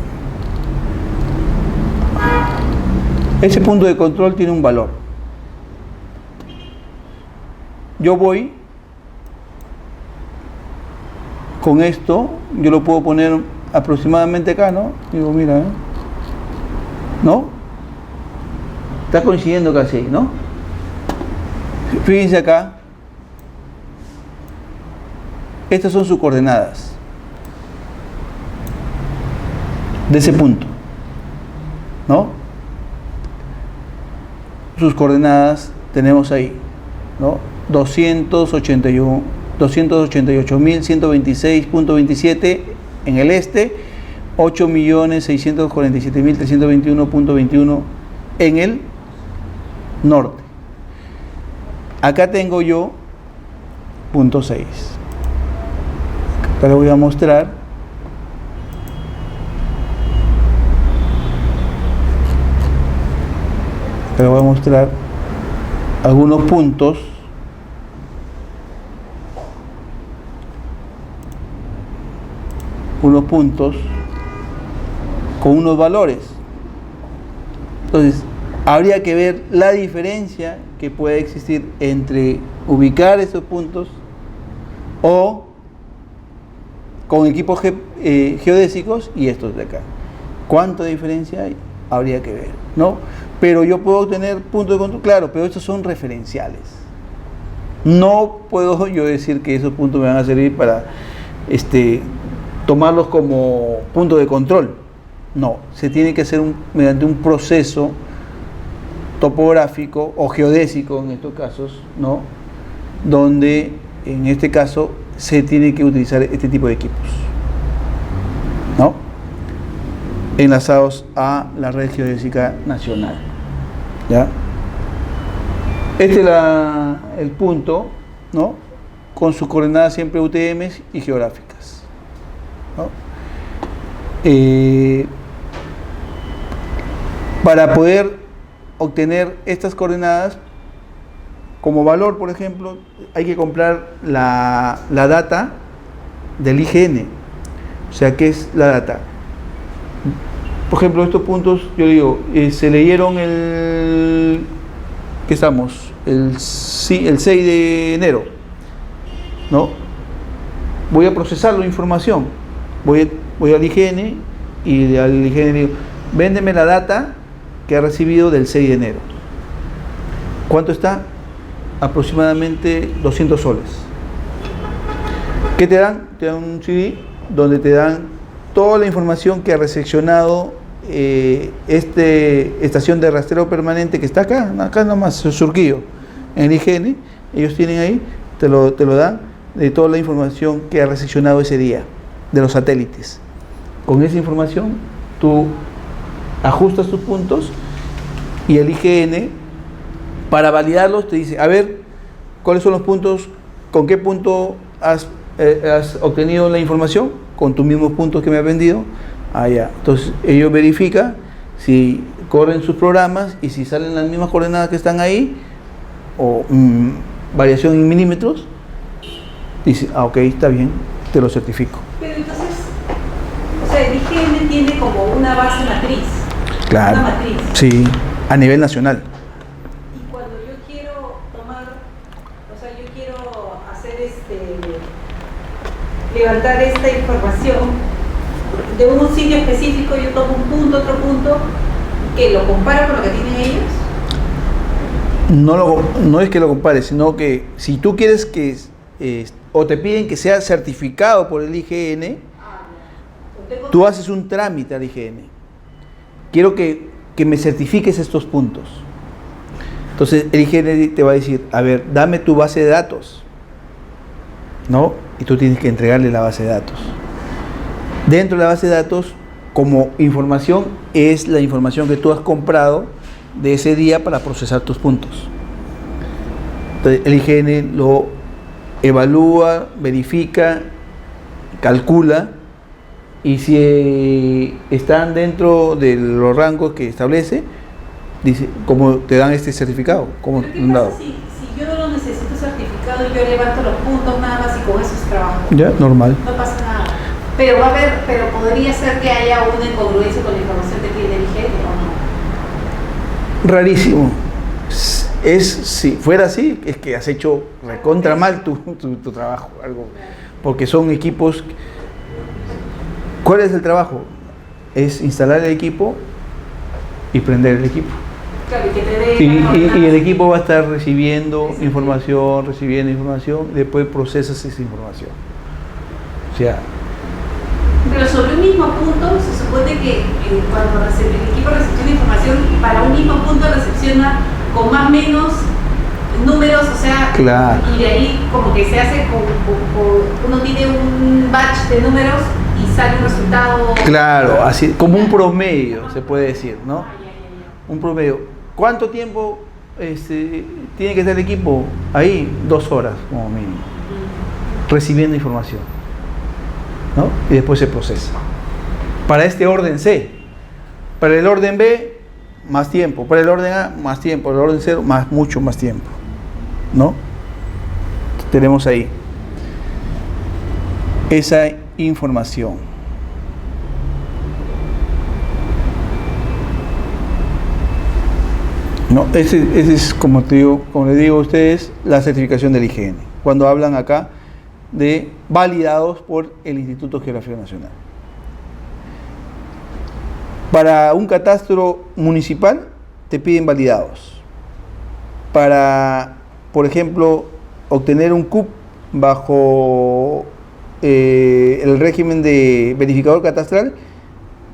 Ese punto de control tiene un valor. Yo voy con esto, yo lo puedo poner aproximadamente acá, ¿no? Digo, mira, ¿no? Está coincidiendo casi, ¿no? Fíjense acá. Estas son sus coordenadas de ese punto, ¿no? Sus coordenadas tenemos ahí, ¿no? 288.126.27 en el este, 8.647.321.21 en el norte. Acá tengo yo punto 6. Acá le voy a mostrar. Acá le voy a mostrar algunos puntos. Unos puntos con unos valores. Entonces, habría que ver la diferencia que puede existir entre ubicar esos puntos o con equipos geodésicos y estos de acá. ¿Cuánta diferencia hay? Habría que ver, ¿no? Pero yo puedo obtener puntos de control, claro, pero estos son referenciales. No puedo yo decir que esos puntos me van a servir para tomarlos como punto de control. No, se tiene que hacer mediante un proceso topográfico o geodésico en estos casos, ¿no? Donde en este caso se tiene que utilizar este tipo de equipos, ¿no? Enlazados a la red geodésica nacional, ¿ya? Este es el punto, ¿no? Con sus coordenadas siempre UTMs y geográficas, ¿no? Para poder obtener estas coordenadas como valor, por ejemplo, hay que comprar la data del IGN. O sea, ¿qué es la data? Por ejemplo, estos puntos, yo digo, se leyeron ¿qué estamos? El 6 de enero, ¿no? Voy a procesar la información. Voy al IGN y al IGN le digo, véndeme la data que ha recibido del 6 de enero. ¿Cuánto está? Aproximadamente 200 soles. ¿Qué te dan? Te dan un CD donde te dan toda la información que ha recepcionado estación de rastreo permanente que está acá nomás, Surquillo, en el IGN. Ellos tienen ahí, te lo dan, de toda la información que ha recepcionado ese día, de los satélites. Con esa información, tú ajustas tus puntos y el IGN, para validarlos, te dice, a ver, ¿cuáles son los puntos? ¿Con qué punto has obtenido la información? Con tus mismos puntos que me has vendido. Ya. Entonces, ellos verifican si corren sus programas y si salen las mismas coordenadas que están ahí, o variación en milímetros, dice, ok, está bien, te lo certifico. Pero entonces, o sea, el IGN tiene como una base matriz. Claro. Una matriz. Sí, a nivel nacional. Y cuando yo quiero tomar, o sea, yo quiero hacer levantar esta información de un sitio específico, yo tomo un punto, otro punto, que lo comparo con lo que tienen ellos. No es que lo compares, sino que si tú quieres que, o te piden que sea certificado por el IGN, tú haces un trámite al IGN. Quiero que me certifiques estos puntos. Entonces el IGN te va a decir, a ver, dame tu base de datos, ¿no? Y tú tienes que entregarle la base de datos. Dentro de la base de datos, como información, es la información que tú has comprado de ese día para procesar tus puntos. Entonces el IGN lo evalúa, verifica, calcula, y si están dentro de los rangos que establece, dice, ¿cómo te dan este certificado? ¿Cómo ¿Pero qué pasa si yo no lo necesito certificado y yo levanto los puntos nada más y con eso es trabajo? Ya, normal. No pasa nada. Pero podría ser que haya una incongruencia con la información que tiene el IGN, ¿o no? Rarísimo. Si fuera así, es que has hecho recontra mal tu trabajo, algo, porque son equipos. ¿Cuál es el trabajo? Es instalar el equipo y prender el equipo. Claro, y que te dé Y el equipo va a estar recibiendo información, después procesas esa información. O sea, pero sobre un mismo punto se supone que cuando el equipo recepciona información, para un mismo punto recepciona con más o menos números, o sea, claro. Y de ahí como que se hace uno tiene un batch de números y sale un resultado. Claro, así como un promedio, se puede decir, ¿no? Un promedio. ¿Cuánto tiempo tiene que estar el equipo? Ahí 2 horas como mínimo, recibiendo información, ¿no? Y después se procesa. Para este orden C, para el orden B, más tiempo, para el orden A, más tiempo, para el orden 0, mucho más tiempo, ¿no? Tenemos ahí esa información. No, ese es, como les digo a ustedes, la certificación del IGN, cuando hablan acá de validados por el Instituto Geográfico Nacional. Para un catastro municipal te piden validados. Para, por ejemplo, obtener un CUP bajo el régimen de verificador catastral,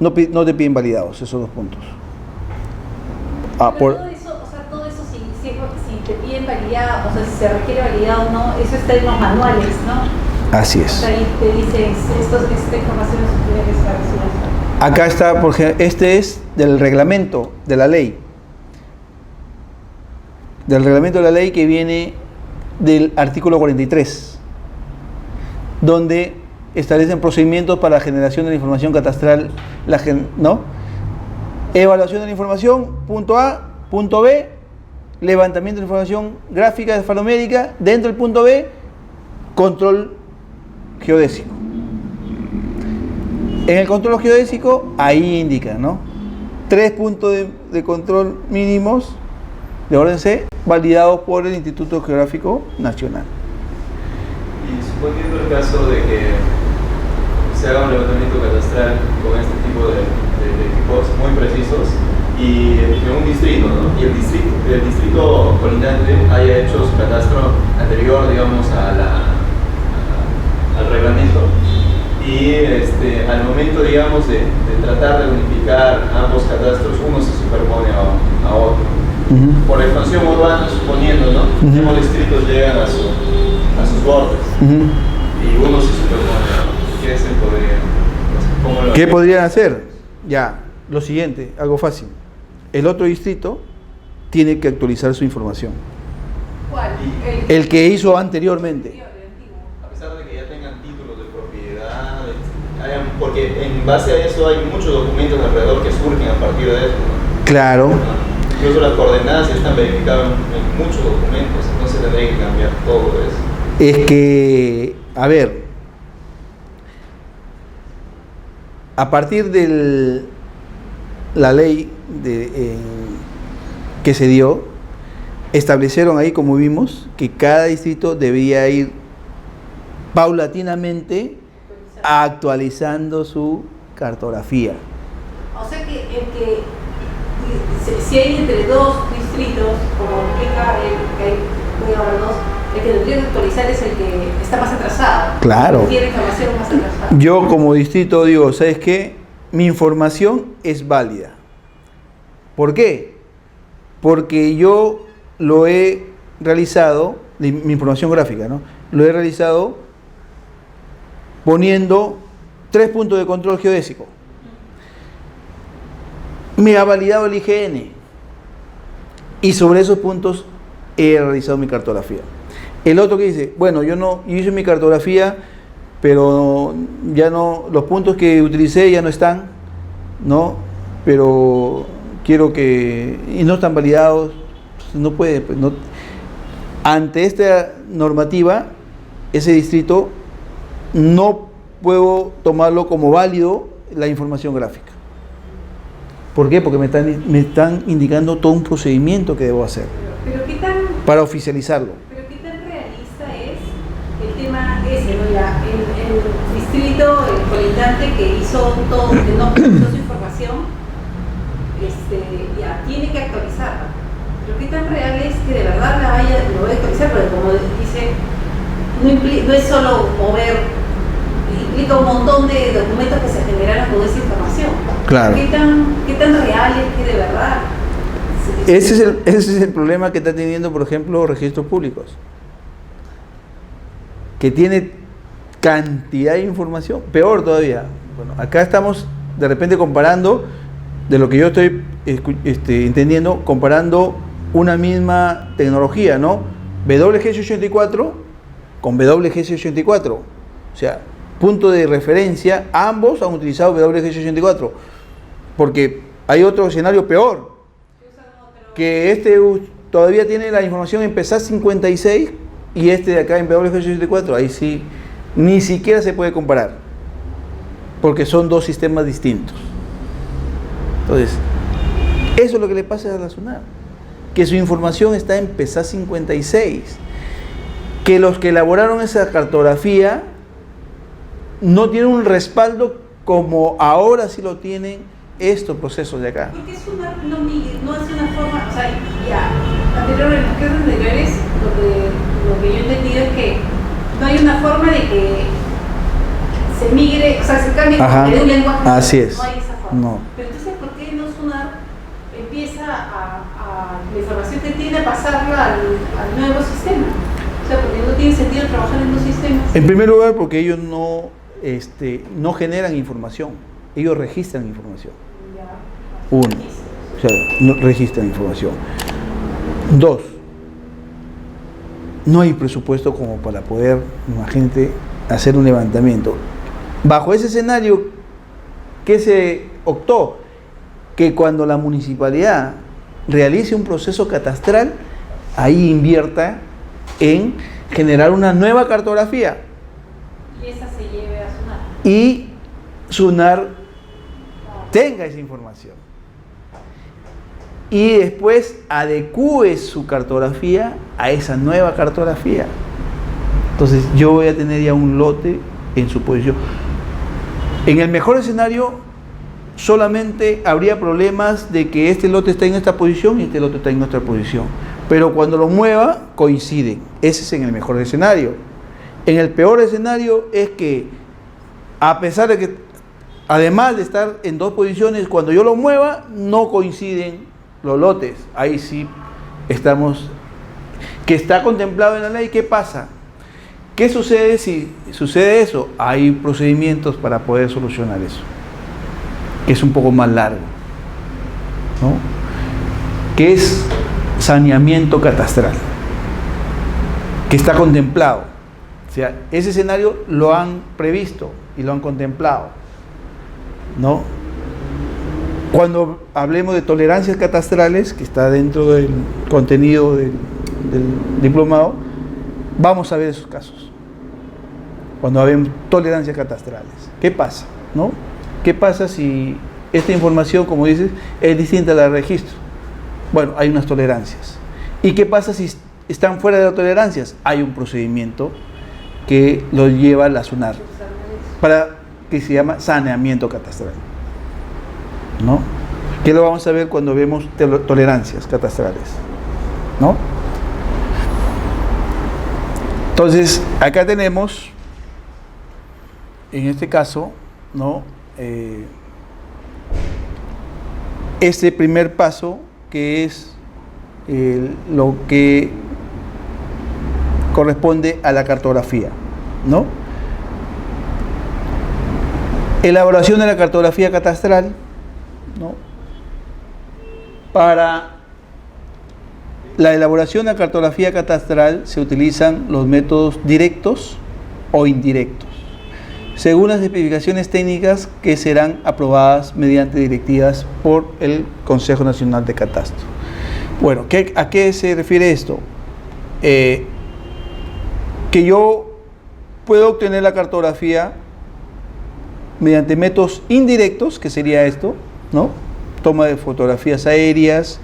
no te piden validados, esos 2 puntos. Todo eso si te piden validado, o sea, si se requiere validado o no, eso está en los manuales, ¿no? Así es. O sea, ahí te dicen, esta información es para. Acá está, por ejemplo, este es del reglamento de la ley. Del reglamento de la ley que viene del artículo 43, donde establecen procedimientos para la generación de la información catastral, ¿no? Evaluación de la información, punto A, punto B, levantamiento de información gráfica, alfanumérica, dentro del punto B, control geodésico. En el control geodésico, ahí indica, ¿no? 3 puntos de control mínimos de orden C, validados por el Instituto Geográfico Nacional. Y suponiendo el caso de que se haga un levantamiento catastral con este tipo de equipos muy precisos y en un distrito, ¿no? Y el distrito colindante haya hecho su catastro anterior, digamos, al reglamento. Y al momento, digamos, de tratar de unificar ambos catastros, uno se superpone a otro. Por expansión urbana, suponiendo, ¿no? Los distritos llegan a sus bordes y uno se superpone, ¿no? ¿Qué se podría? ¿Cómo ¿Qué podrían hacer? Ya, lo siguiente, algo fácil. El otro distrito tiene que actualizar su información. ¿Cuál? El que hizo anteriormente. A pesar de que ya tengan títulos de propiedad, porque en base a eso hay muchos documentos alrededor que surgen a partir de esto, ¿no? Claro. Incluso las coordenadas ya están verificadas en muchos documentos, entonces tendría que cambiar todo eso. Es que, a ver, a partir de la ley que se dio, establecieron ahí, como vimos, que cada distrito debía ir paulatinamente actualizando su cartografía. O sea que si hay entre dos distritos, como explica que hay dos, el que tendría que actualizar es el que está más atrasado. Claro. El que tiene información más atrasada. Yo como distrito digo, ¿sabes qué? Mi información es válida. ¿Por qué? Porque yo lo he realizado, mi información gráfica, ¿no? Lo he realizado poniendo 3 puntos de control geodésico. Me ha validado el IGN y sobre esos puntos he realizado mi cartografía. El otro que dice, bueno, yo hice mi cartografía, pero ya no, los puntos que utilicé ya no están, ¿no? Pero quiero que, y no están validados, pues no puede, pues no. Ante esta normativa, ese distrito no puedo tomarlo como válido la información gráfica. ¿Por qué? Porque me están indicando todo un procedimiento que debo hacer para oficializarlo. Pero ¿qué tan realista es el tema ese, ¿no? El distrito, el colindante que hizo todo, que no actualizó su información, ya tiene que actualizarla. Pero ¿qué tan real es que de verdad lo vaya a actualizar? Porque como dice, no es solo mover, implica un montón de documentos que se generaron con esa información. Claro. ¿Qué tan real es que de verdad? Ese es el problema que está teniendo, por ejemplo, registros públicos, que tiene cantidad de información, peor todavía. Bueno, acá estamos de repente comparando, de lo que yo estoy entendiendo, comparando una misma tecnología, ¿no? WGS84 con WGS84, o sea, punto de referencia, ambos han utilizado WGS84, porque hay otro escenario peor, que todavía tiene la información en PESAT 56 y de acá en WGS84, ahí sí, ni siquiera se puede comparar, porque son dos sistemas distintos. Entonces, eso es lo que le pasa a la SUNAR, que su información está en PESAT 56, que los que elaboraron esa cartografía no tienen un respaldo como ahora sí lo tienen estos procesos de acá. Porque SUNAR no hace una forma, o sea, ya, en los casos anteriores, lo que yo he entendido es que no hay una forma de que se migre, o sea, se cambie de un lenguaje. Así es. No hay esa forma. No. Pero entonces, ¿por qué no SUNAR empieza la información que tiene a pasarla al nuevo sistema? O sea, porque no tiene sentido trabajar en dos sistemas. En primer lugar, porque ellos no generan información, ellos registran información. Uno, o sea, no registran información. Dos, no hay presupuesto como para poder, imagínate, hacer un levantamiento. Bajo ese escenario, ¿qué se optó? Que cuando la municipalidad realice un proceso catastral, ahí invierta en generar una nueva cartografía. Y esa se lleve a SUNAR. Y SUNAR tenga esa información. Y después adecúe su cartografía a esa nueva cartografía. Entonces yo voy a tener ya un lote en su posición. En el mejor escenario, solamente habría problemas de que este lote está en esta posición y este lote está en otra posición. Pero cuando lo mueva, coinciden. Ese es en el mejor escenario. En el peor escenario es que, a pesar de que, además de estar en dos posiciones, cuando yo lo mueva, no coinciden los lotes. Ahí sí estamos, que está contemplado en la ley. ¿Qué pasa? ¿Qué sucede si sucede eso? Hay procedimientos para poder solucionar eso, que es un poco más largo, ¿no? Que es saneamiento catastral, que está contemplado. O sea, ese escenario lo han previsto y lo han contemplado, ¿no? Cuando hablemos de tolerancias catastrales, que está dentro del contenido del diplomado, vamos a ver esos casos. Cuando hablemos tolerancias catastrales, ¿qué pasa? ¿No? ¿Qué pasa si esta información, como dices, es distinta a la del registro? Bueno, hay unas tolerancias. ¿Y qué pasa si están fuera de las tolerancias? Hay un procedimiento que lo lleva la SUNAR, que se llama saneamiento catastral, ¿no? Que lo vamos a ver cuando vemos tolerancias catastrales, ¿no? Entonces, acá tenemos, en este caso, ¿no? Este primer paso, que es lo que corresponde a la cartografía, ¿no? Elaboración de la cartografía catastral, ¿no? Para la elaboración de la cartografía catastral se utilizan los métodos directos o indirectos, según las especificaciones técnicas que serán aprobadas mediante directivas por el Consejo Nacional de Catastro. Bueno, ¿a qué se refiere esto? Que yo puedo obtener la cartografía mediante métodos indirectos, que sería esto, ¿no? Toma de fotografías aéreas,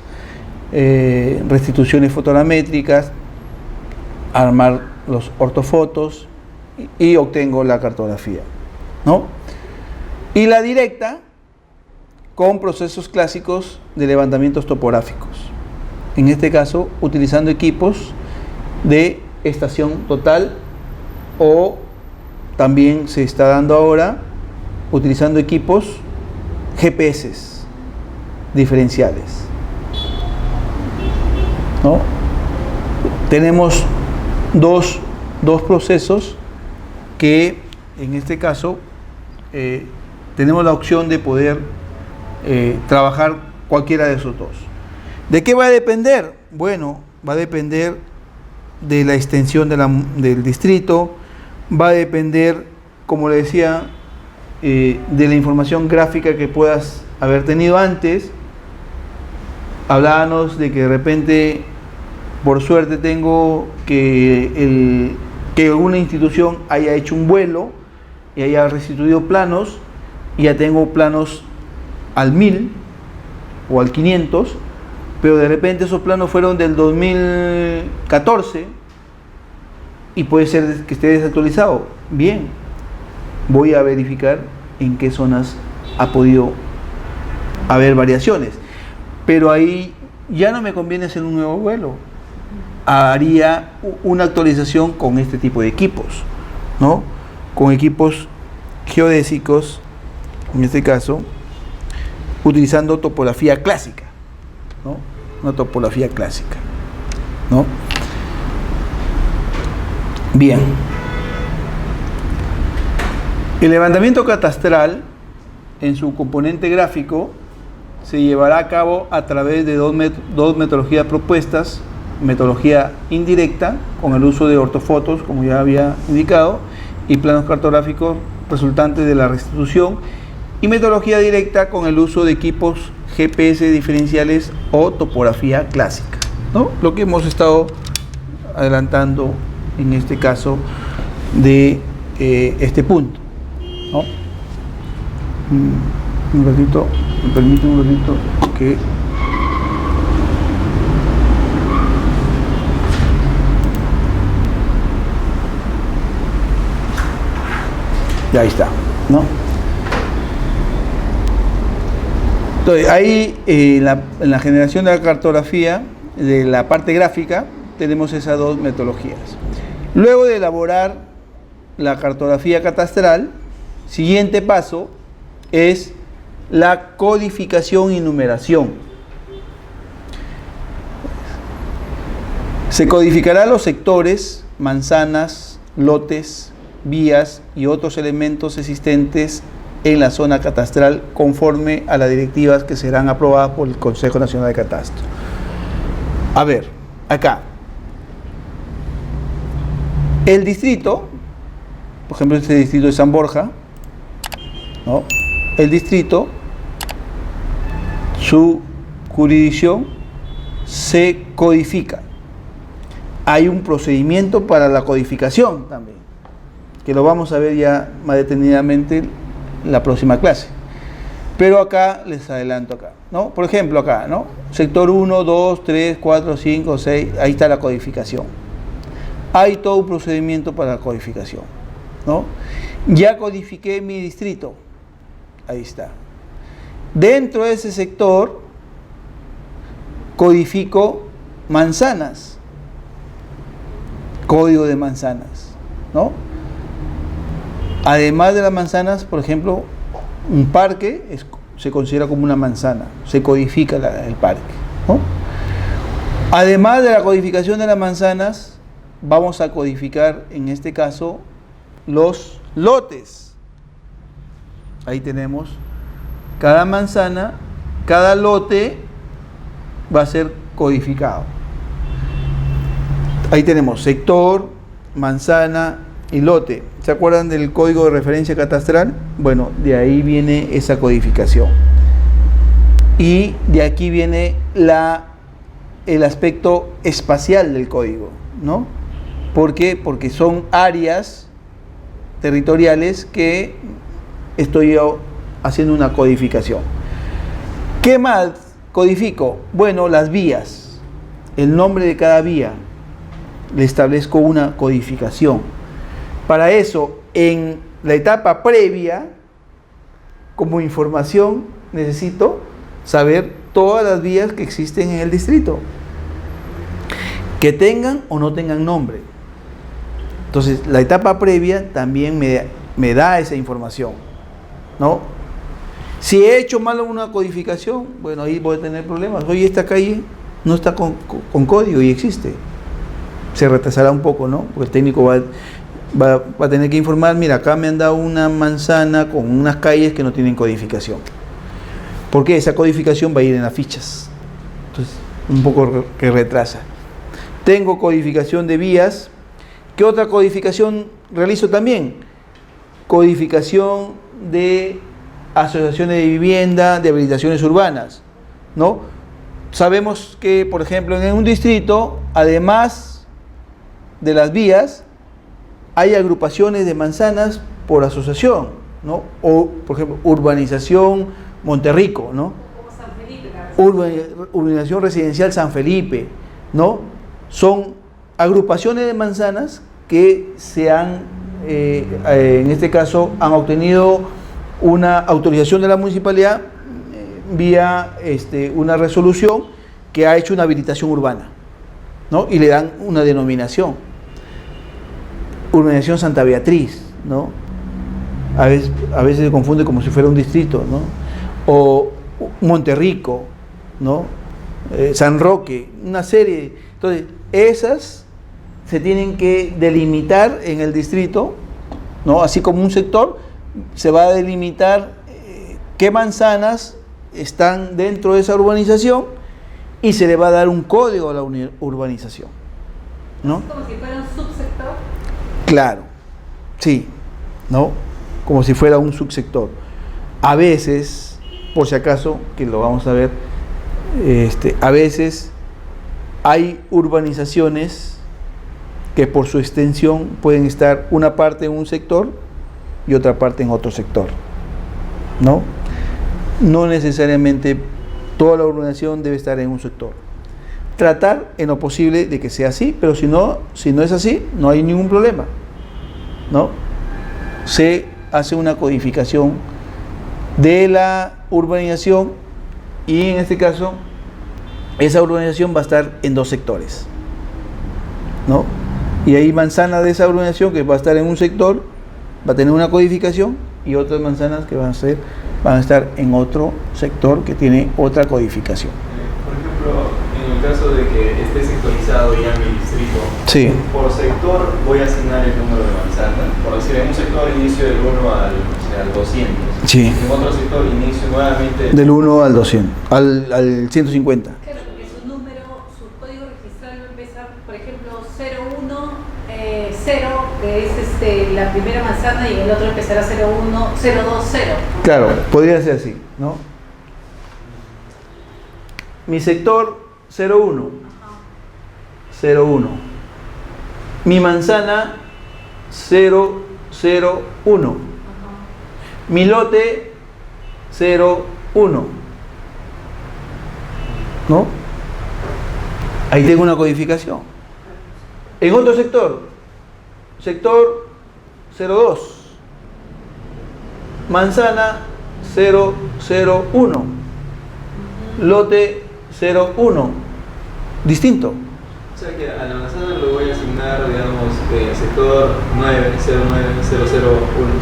restituciones fotogramétricas, armar los ortofotos y obtengo la cartografía, ¿no? Y la directa, con procesos clásicos de levantamientos topográficos, en este caso utilizando equipos de estación total, o también se está dando ahora utilizando equipos GPS diferenciales, ¿no? Tenemos dos procesos que en este caso tenemos la opción de poder trabajar cualquiera de esos dos. ¿De qué va a depender? Bueno, va a depender de la extensión del distrito, va a depender, como le decía, de la información gráfica que puedas haber tenido antes. Hablábamos de que de repente, por suerte, tengo que alguna institución haya hecho un vuelo y haya restituido planos, y ya tengo planos al 1000 o al 500, pero de repente esos planos fueron del 2014 y puede ser que esté desactualizado. Bien, voy a verificar en qué zonas ha podido haber variaciones, pero ahí ya no me conviene hacer un nuevo vuelo. Haría una actualización con este tipo de equipos, ¿no? Con equipos geodésicos, en este caso, utilizando topografía clásica, ¿no? Una topografía clásica, ¿no? Bien. El levantamiento catastral, en su componente gráfico, se llevará a cabo a través de dos metodologías propuestas: metodología indirecta, con el uso de ortofotos, como ya había indicado, y planos cartográficos resultantes de la restitución, y metodología directa con el uso de equipos GPS diferenciales o topografía clásica, ¿no? Lo que hemos estado adelantando en este caso de este punto, ¿no? Un ratito, me permite un ratito que... Ya ahí está, ¿no? Entonces, ahí en la generación de la cartografía, de la parte gráfica, tenemos esas dos metodologías. Luego de elaborar la cartografía catastral, siguiente paso es la codificación y numeración. Se codificarán los sectores, manzanas, lotes, vías y otros elementos existentes en la zona catastral conforme a las directivas que serán aprobadas por el Consejo Nacional de Catastro. A ver, acá. El distrito, por ejemplo, este distrito de San Borja, ¿no? El distrito, su jurisdicción se codifica. Hay un procedimiento para la codificación también, que lo vamos a ver ya más detenidamente en la próxima clase. Pero acá les adelanto acá, ¿no? Por ejemplo, acá, ¿no? Sector 1, 2, 3, 4, 5, 6, ahí está la codificación. Hay todo un procedimiento para la codificación, ¿no? Ya codifiqué mi distrito, ahí está. Dentro de ese sector codifico manzanas, código de manzanas, ¿no? Además de las manzanas, por ejemplo, un parque se considera como una manzana, se codifica el parque, ¿no? Además de la codificación de las manzanas, vamos a codificar en este caso los lotes. Ahí tenemos cada manzana, cada lote va a ser codificado. Ahí tenemos sector, manzana y lote. ¿Se acuerdan del código de referencia catastral? Bueno, de ahí viene esa codificación. Y de aquí viene el aspecto espacial del código, ¿no? ¿Por qué? Porque son áreas territoriales que estoy yo haciendo una codificación. ¿Qué más codifico? Bueno, las vías, el nombre de cada vía, le establezco una codificación. Para eso, en la etapa previa, como información, necesito saber todas las vías que existen en el distrito, que tengan o no tengan nombre. Entonces, la etapa previa también me da esa información, ¿no? Si he hecho mal una codificación, bueno, ahí voy a tener problemas. Oye, esta calle no está con código y existe. Se retrasará un poco, ¿no? Porque el técnico va a tener que informar, mira, acá me han dado una manzana con unas calles que no tienen codificación. Porque esa codificación va a ir en las fichas. Entonces, un poco que retrasa. Tengo codificación de vías. ¿Qué otra codificación realizo también? Codificación de asociaciones de vivienda, de habilitaciones urbanas, ¿no? Sabemos que, por ejemplo, en un distrito, además de las vías, hay agrupaciones de manzanas por asociación, ¿no? O, por ejemplo, urbanización Monterrico, ¿no? Como San Felipe, Urbanización residencial San Felipe, ¿no? Son agrupaciones de manzanas que se han, en este caso, han obtenido una autorización de la municipalidad vía una resolución que ha hecho una habilitación urbana, ¿no? Y le dan una denominación. Urbanización Santa Beatriz, ¿no? A veces se confunde como si fuera un distrito, ¿no? O Monterrico, ¿no? San Roque, una serie. Entonces, esas se tienen que delimitar en el distrito, ¿no? Así como un sector, se va a delimitar qué manzanas están dentro de esa urbanización y se le va a dar un código a la urbanización, ¿no? como si fuera un subsector. Claro, sí, ¿no? Como si fuera un subsector. A veces, por si acaso, que lo vamos a ver, a veces hay urbanizaciones que por su extensión pueden estar una parte en un sector y otra parte en otro sector, ¿no? No necesariamente toda la urbanización debe estar en un sector. Tratar en lo posible de que sea así, pero si no es así, no hay ningún problema, ¿no? Se hace una codificación de la urbanización y en este caso esa urbanización va a estar en 2 sectores, ¿no? Y hay manzanas de esa urbanización que va a estar en un sector, va a tener una codificación, y otras manzanas que van a estar en otro sector que tiene otra codificación. Por ejemplo, en el caso de que esté sectorizado ya mi distrito, Sí. por sector voy a asignar el número de manzanas. Por decir, en un sector inicio del 1 al 200. Sí. En otro sector inicio nuevamente Del 1 al 200, al 150. Claro, porque su número, su código registral va a empezar, por ejemplo, 01, 0, que es la primera manzana, y el otro empezará 01, 02, 0. Claro, podría ser así, ¿no? Mi sector 01, 01. Mi manzana 001. Mi lote 01. ¿No? Ahí tengo una codificación. En otro sector 02. Manzana 001. Lote 01. Distinto. O sea que a la manzana lo voy a asignar, digamos, sector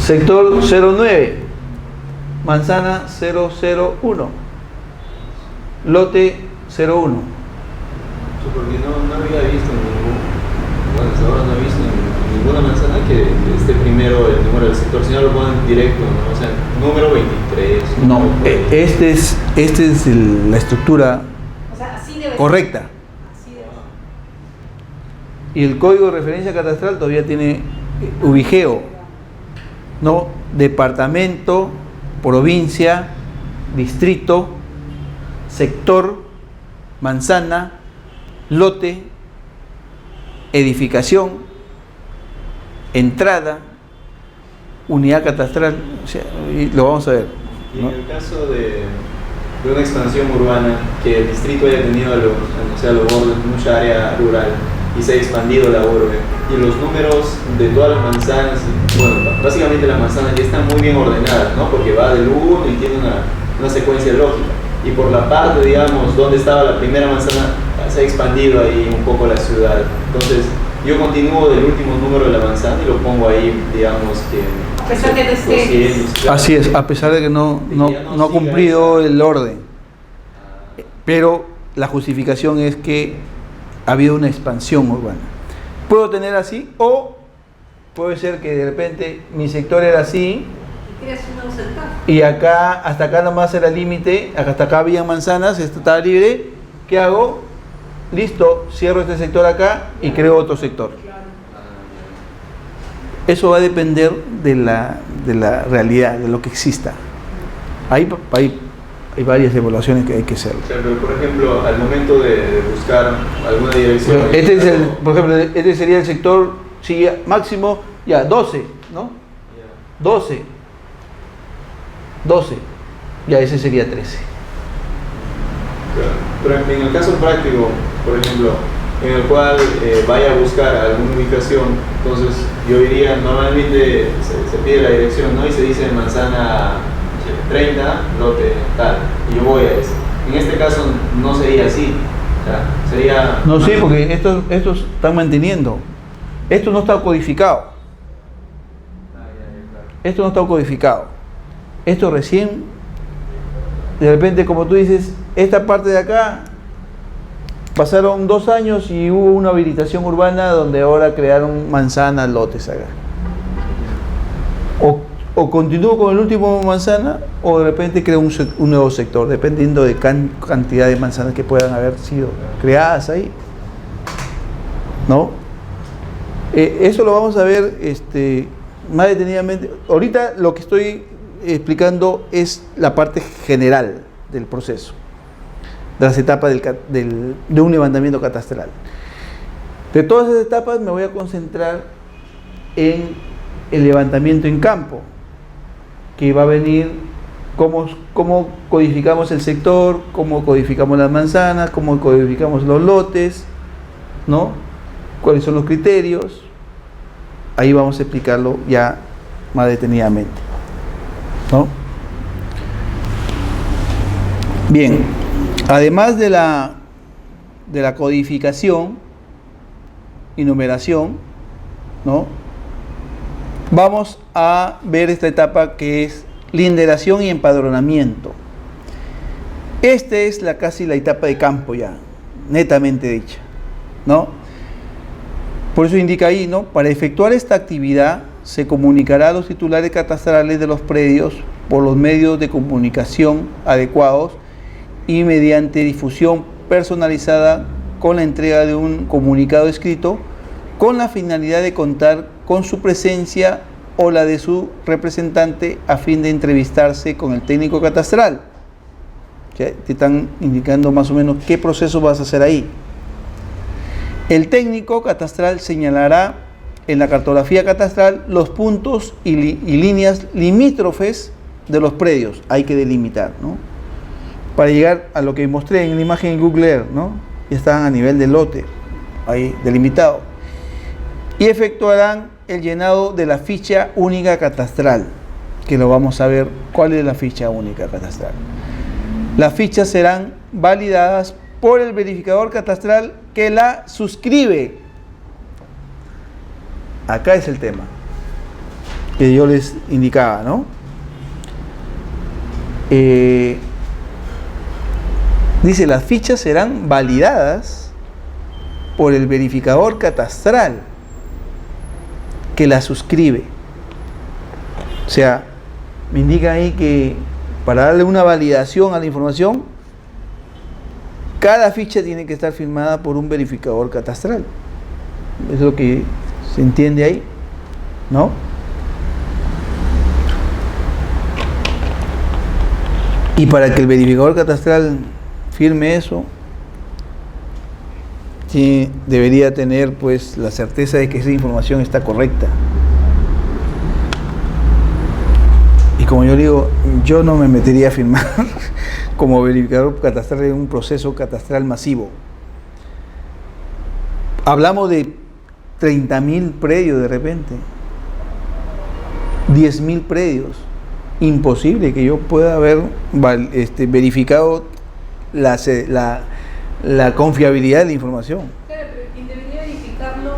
909-001. Sector 09. Manzana 001. Lote 01. Porque no había visto hasta ahora no he visto ninguna manzana que esté primero el número del sector, si no lo ponen directo, ¿no? O sea, número 23. No, esta es la estructura O sea, así debe ser. correcta. Así debe ser. Y el código de referencia catastral todavía tiene ubigeo, ¿no? Departamento, provincia, distrito, sector, manzana, lote, edificación, entrada, unidad catastral, o sea, y lo vamos a ver, Y en ¿no? el caso de una expansión urbana, que el distrito haya tenido los bordes, mucha área rural y se ha expandido la urbe, y los números de todas las manzanas, bueno, básicamente las manzanas ya están muy bien ordenadas, ¿no? Porque va del 1 y tiene una secuencia lógica. Y por la parte, digamos, donde estaba la primera manzana, se ha expandido ahí un poco la ciudad. Entonces, yo continúo del último número de la manzana y lo pongo ahí, digamos que... A pesar que no esté. 200, claro. Así es, a pesar de que no ha cumplido el orden. Pero la justificación es que ha habido una expansión urbana. Puedo tener así, o puede ser que de repente mi sector era así, Y creas un nuevo sector. y acá, hasta acá nomás era el límite, hasta acá había manzanas, esto estaba libre. ¿Qué hago? Listo, cierro este sector acá y creo otro sector. Eso va a depender de la realidad, de lo que exista. Hay varias evaluaciones que hay que hacer. O sea, pero por ejemplo, al momento de buscar alguna dirección... Por ejemplo, este sería el sector, sí, máximo, ya, 12, ¿no? 12. Ya, ese sería 13. Pero en el caso práctico, por ejemplo, en el cual vaya a buscar alguna ubicación, entonces yo diría, normalmente se pide la dirección, ¿no? Y se dice manzana 30, lote tal, y yo voy a eso. En este caso no sería así, o sea, sería... No, sí, porque estos están manteniendo. Esto no está codificado. Esto no está codificado. Esto recién, de repente, como tú dices, esta parte de acá, pasaron 2 años y hubo una habilitación urbana donde ahora crearon manzanas, lotes acá. O continúo con el último manzana, o de repente creo un nuevo sector, dependiendo de cantidad de manzanas que puedan haber sido creadas ahí, ¿no? Eso lo vamos a ver más detenidamente. Ahorita lo que estoy explicando es la parte general del proceso, de las etapas de un levantamiento catastral. De todas esas etapas me voy a concentrar en el levantamiento en campo, que va a venir cómo codificamos el sector, cómo codificamos las manzanas, cómo codificamos los lotes, ¿no? Cuáles son los criterios. Ahí vamos a explicarlo ya más detenidamente, ¿no? Bien, además de la codificación y numeración, ¿no? Vamos a ver esta etapa que es linderación y empadronamiento. Esta es casi la etapa de campo ya, netamente dicha, ¿no? Por eso indica ahí, ¿no? Para efectuar esta actividad se comunicará a los titulares catastrales de los predios por los medios de comunicación adecuados y mediante difusión personalizada con la entrega de un comunicado escrito con la finalidad de contar con su presencia o la de su representante a fin de entrevistarse con el técnico catastral. ¿Okay? Te están indicando más o menos qué proceso vas a hacer ahí. El técnico catastral señalará en la cartografía catastral los puntos y líneas limítrofes de los predios. Hay que delimitar, ¿no? Para llegar a lo que mostré en la imagen en Google Earth, ¿no? Ya están a nivel del lote, ahí delimitado. Y efectuarán el llenado de la ficha única catastral, que lo vamos a ver cuál es la ficha única catastral. Las fichas serán validadas por el verificador catastral que la suscribe. Acá es el tema que yo les indicaba, ¿no? Dice, las fichas serán validadas por el verificador catastral que la suscribe. O sea, me indica ahí que para darle una validación a la información, cada ficha tiene que estar firmada por un verificador catastral. Eso es lo que se entiende ahí, ¿no? Y para que el verificador catastral firme eso, sí, debería tener pues la certeza de que esa información está correcta. Y como yo digo, yo no me metería a firmar como verificador catastral en un proceso catastral masivo. Hablamos de 30.000 predios de repente, 10.000 predios. Imposible que yo pueda haber verificado la confiabilidad de la información. Claro, pero quien debería verificarlo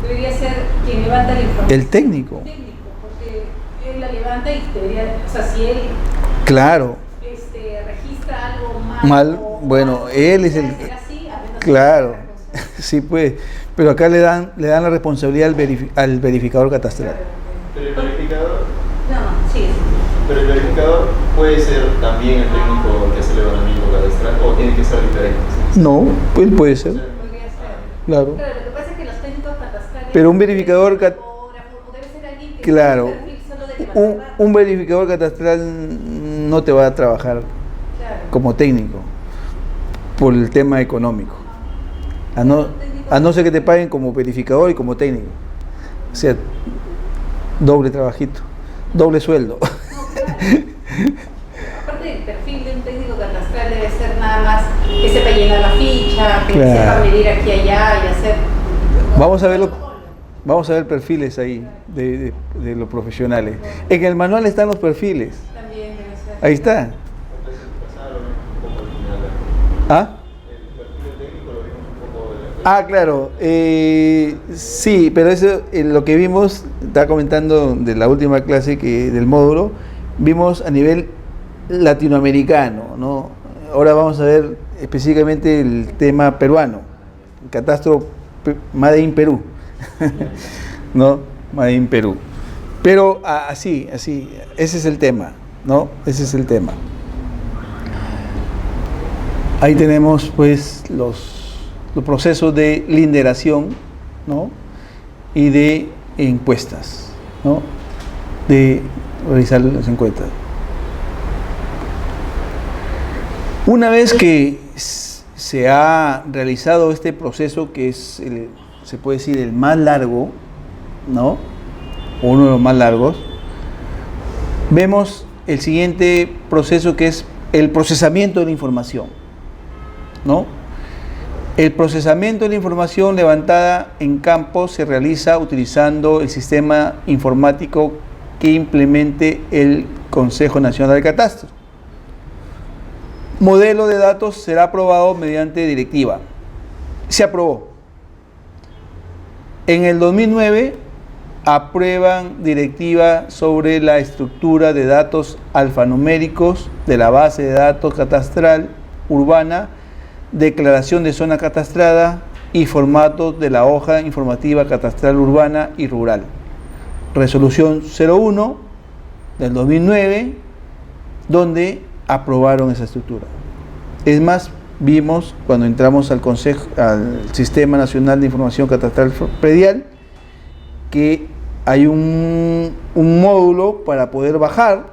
debería ser quien levanta la información. El técnico. Porque él la levanta y debería, o sea, si él Claro. Registra algo mal, bueno, él es el... Así, claro, sí pues, pero acá le dan la responsabilidad al verificador catastral. Pero el verificador... No, sí. Pero el verificador puede ser también el técnico que hace el levantamiento catastral o tiene que ser diferente. No, él puede ser. Podría ser. Claro. Claro, lo que pasa es que los técnicos catastrales... Pero un verificador debe ser alguien que claro, tenga perfil solo de levantar un verificador catastral no te va a trabajar como técnico por el tema económico. A no ser que te paguen como verificador y como técnico. O sea, doble trabajito, doble sueldo. Aparte del perfil de un técnico catastral debe ser nada más que sepa llenar la ficha, que Claro. sepa medir aquí y allá y hacer... Vamos a ver perfiles ahí de los profesionales. En el manual están los perfiles. También debe ser. Ahí está. ¿Ah? Ah, claro. Sí, pero eso, lo que vimos, estaba comentando de la última clase del módulo, vimos a nivel latinoamericano, ¿no? Ahora vamos a ver específicamente el tema peruano, el catastro Made in Perú, ¿no? Made in Perú. Pero así, ese es el tema, ¿no? Ese es el tema. Ahí tenemos pues los procesos de linderación, ¿no? Y de encuestas, ¿no? De realizar las encuestas. Una vez que se ha realizado este proceso, que es, se puede decir, el más largo, ¿no? O uno de los más largos, vemos el siguiente proceso, que es el procesamiento de la información, ¿no? El procesamiento de la información levantada en campo se realiza utilizando el sistema informático que implemente el Consejo Nacional de Catastro, modelo de datos será aprobado mediante directiva. Se aprobó. En el 2009 aprueban directiva sobre la estructura de datos alfanuméricos de la base de datos catastral urbana, declaración de zona catastrada y formatos de la hoja informativa catastral urbana y rural. Resolución 01 del 2009, donde aprobaron esa estructura. Es más, vimos cuando entramos al Sistema Nacional de Información Catastral Predial que hay un módulo para poder bajar,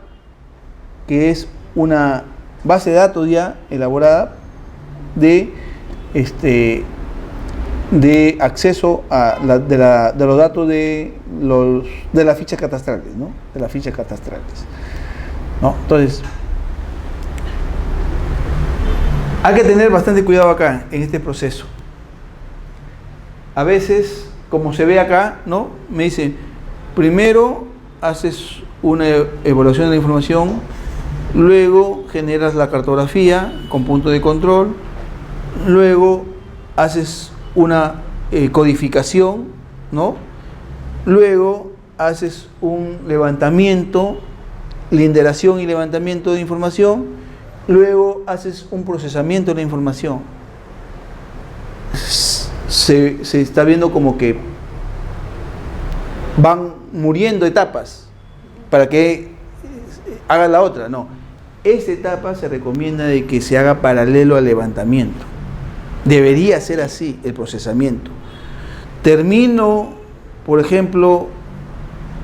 que es una base de datos ya elaborada de acceso a de los datos de las fichas catastrales, ¿no? De las fichas catastrales, ¿no? Entonces, hay que tener bastante cuidado acá en este proceso. A veces, como se ve acá, ¿no? Me dice, primero haces una evaluación de la información, luego generas la cartografía con punto de control, luego haces una codificación, ¿no? Luego haces un levantamiento, linderación y levantamiento de información, luego haces un procesamiento de la información. Se está viendo como que van muriendo etapas para que haga la otra. No, esta etapa se recomienda de que se haga paralelo al levantamiento. Debería ser así el procesamiento. Termino, por ejemplo,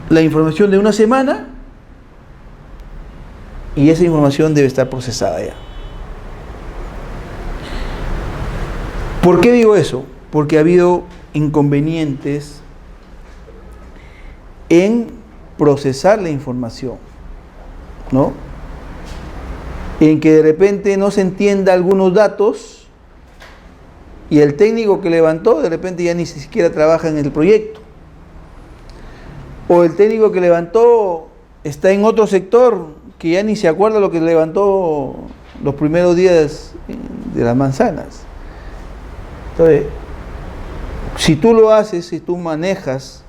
la información de una semana y esa información debe estar procesada ya. ¿Por qué digo eso? Porque ha habido inconvenientes en procesar la información, ¿no? En que de repente no se entienda algunos datos y el técnico que levantó de repente ya ni siquiera trabaja en el proyecto. O el técnico que levantó está en otro sector que ya ni se acuerda lo que levantó los primeros días de las manzanas. Entonces, si tú lo haces, si tú manejas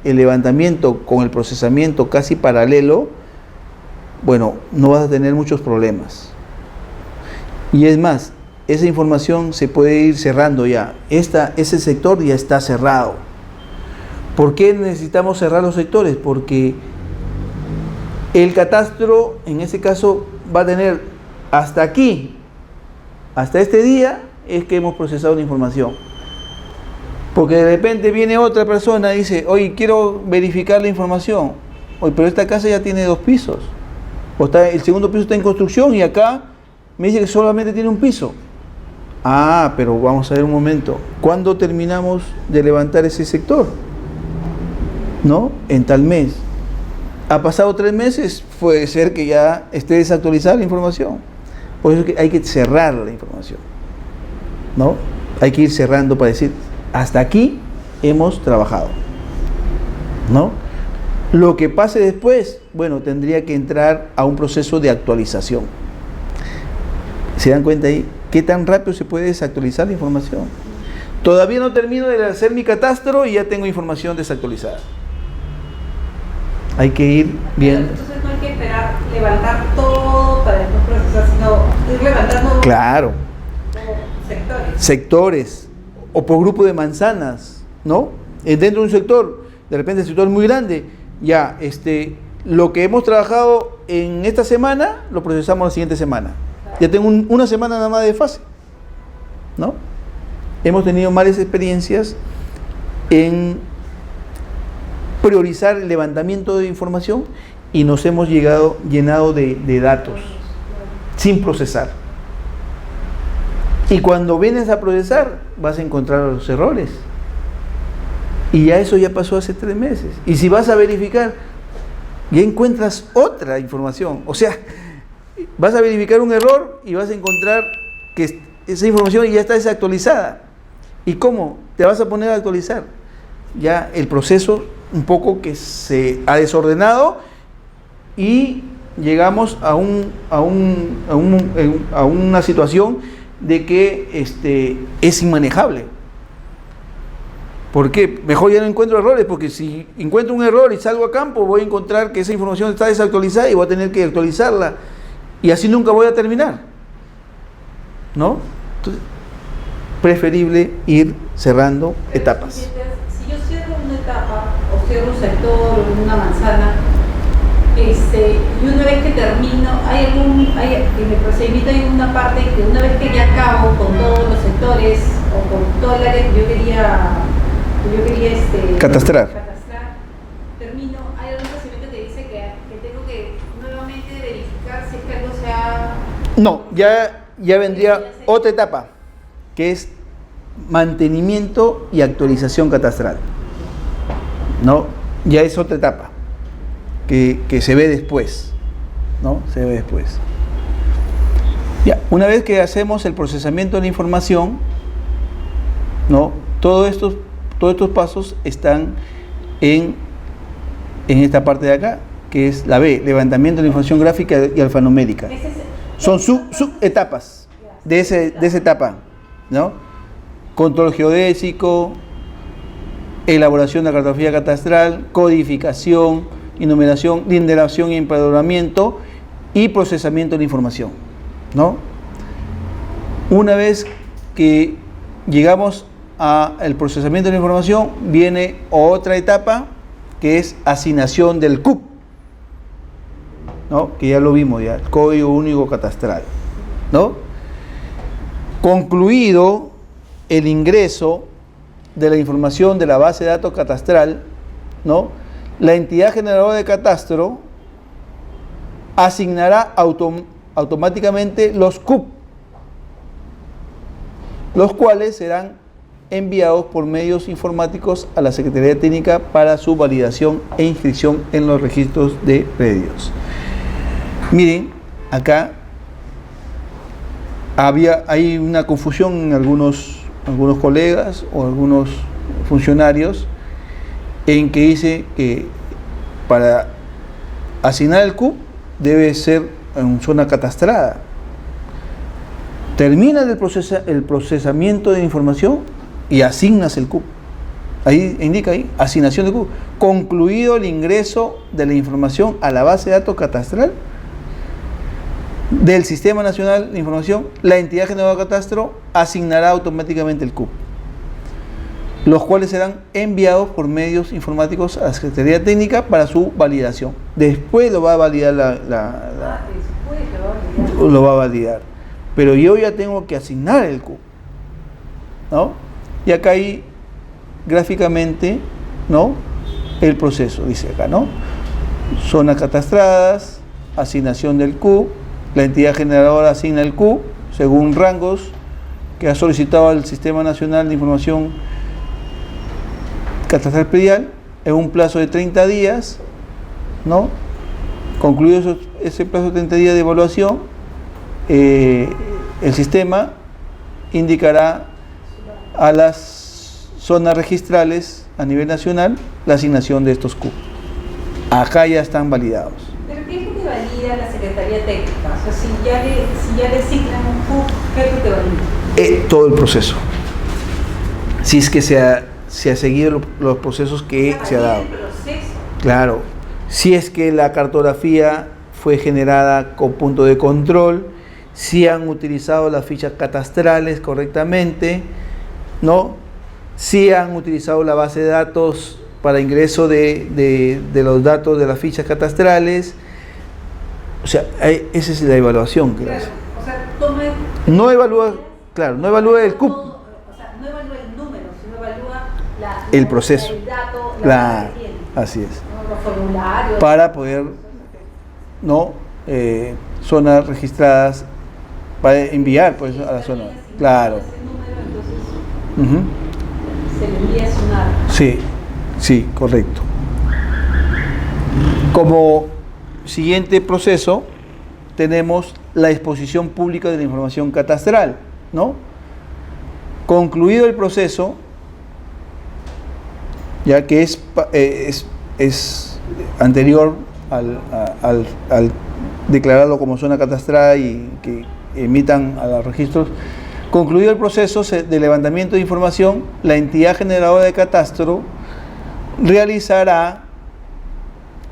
el levantamiento con el procesamiento casi paralelo, bueno, no vas a tener muchos problemas. Y es más, esa información se puede ir cerrando ya. Ese sector ya está cerrado. ¿Por qué necesitamos cerrar los sectores? Porque el catastro, en ese caso, va a tener hasta aquí, hasta este día, es que hemos procesado la información. Porque de repente viene otra persona y dice, oye, quiero verificar la información. Oye, pero esta casa ya tiene 2 pisos. O el segundo piso está en construcción y acá me dice que solamente tiene un piso. Ah, pero vamos a ver un momento. ¿Cuándo terminamos de levantar ese sector? ¿No? En tal mes. Ha pasado 3 meses, puede ser que ya esté desactualizada la información. Por eso es que hay que cerrar la información, ¿no? Hay que ir cerrando para decir, hasta aquí hemos trabajado, ¿no? Lo que pase después, bueno, tendría que entrar a un proceso de actualización. ¿Se dan cuenta ahí? ¿Qué tan rápido se puede desactualizar la información? Todavía no termino de hacer mi catastro y ya tengo información desactualizada. Hay que ir viendo. Entonces no hay que esperar levantar todo para después procesar, sino ir levantando. Claro. Sectores. Sectores o por grupo de manzanas, ¿no? Dentro de un sector, de repente el sector es muy grande, ya lo que hemos trabajado en esta semana lo procesamos la siguiente semana. Ya tengo una semana nada más de fase, ¿no? Hemos tenido malas experiencias en priorizar el levantamiento de información y nos hemos llenado de datos sin procesar. Y cuando vienes a procesar, vas a encontrar los errores. Y ya eso ya pasó hace 3 meses. Y si vas a verificar, ya encuentras otra información. O sea, vas a verificar un error y vas a encontrar que esa información ya está desactualizada. ¿Y cómo? Te vas a poner a actualizar. Ya el proceso un poco que se ha desordenado y llegamos a una situación de que es inmanejable. ¿Por qué? Mejor ya no encuentro errores, porque si encuentro un error y salgo a campo, voy a encontrar que esa información está desactualizada y voy a tener que actualizarla. Y así nunca voy a terminar, ¿no? Entonces, preferible ir cerrando etapas. Si yo cierro una etapa, o cierro un sector, o una manzana, y una vez que termino, en el procedimiento hay una parte que una vez que ya acabo con todos los sectores, o con todo el área que yo quería catastrar, termino, hay algún procedimiento que dice que tengo que nuevamente verificar si es que algo se ha... No, ya vendría otra etapa, que es mantenimiento y actualización catastral, ¿no? Ya es otra etapa que se ve después, ¿no? Se ve después. Ya, una vez que hacemos el procesamiento de la información, ¿no? Todos estos pasos están en esta parte de acá, que es la B, levantamiento de la información gráfica y alfanumérica. Son subetapas de esa etapa, ¿no? Control geodésico, elaboración de la cartografía catastral, codificación, enumeración, linderación y empadronamiento y procesamiento de la información, ¿no? Una vez que llegamos al procesamiento de la información, viene otra etapa que es asignación del CUP, ¿no? Que ya lo vimos, ya, el Código Único Catastral, ¿no? Concluido el ingreso de la información de la base de datos catastral, ¿no? La entidad generadora de catastro asignará automáticamente los CUP, los cuales serán enviados por medios informáticos a la Secretaría Técnica para su validación e inscripción en los registros de predios. Miren, acá hay una confusión en algunos colegas o algunos funcionarios en que dice que para asignar el CUP debe ser en zona catastrada. Termina el procesamiento de información y asignas el CUP. Ahí indica asignación de CUP. Concluido el ingreso de la información a la base de datos catastral del Sistema Nacional de Información, la entidad generadora de catastro asignará automáticamente el CUP, los cuales serán enviados por medios informáticos a la Secretaría Técnica para su validación. Después lo va a validar lo va a validar. Pero yo ya tengo que asignar el CUP, ¿no? Y acá hay gráficamente, ¿no? El proceso, dice acá, ¿no? Zonas catastradas, asignación del CUP, la entidad generadora asigna el CUP según rangos que ha solicitado el Sistema Nacional de Información Catastral Predial en un plazo de 30 días, ¿no? Concluido ese plazo de 30 días de evaluación, el sistema indicará a las zonas registrales a nivel nacional la asignación de estos CUP. Acá ya están validados. ¿Pero qué es lo que valida la Secretaría Técnica? O sea, si ya le asignan un CUP, ¿qué es lo que valida? Todo el proceso. Si es que se ha seguido los procesos que se ha dado. El proceso. Claro. Si es que la cartografía fue generada con punto de control, si han utilizado las fichas catastrales correctamente, ¿no? Si han utilizado la base de datos para ingreso de los datos de las fichas catastrales. O sea, esa es la evaluación que hace. O sea, no evalúa, claro, no evalúa el CUP. O sea, no evalúa el número, sino evalúa el proceso. El dato, claro, que tiene, así es. ¿no? Los formularios. Para poder, ¿no? Zonas registradas para enviar pues a la zona. Claro. Ese número, entonces, se le envía a sonar. Sí, correcto. Como siguiente proceso tenemos la exposición pública de la información catastral, ¿no? Concluido el proceso, ya que es anterior al declararlo como zona catastrada y que emitan a los registros. Concluido el proceso de levantamiento de información, la entidad generadora de catastro realizará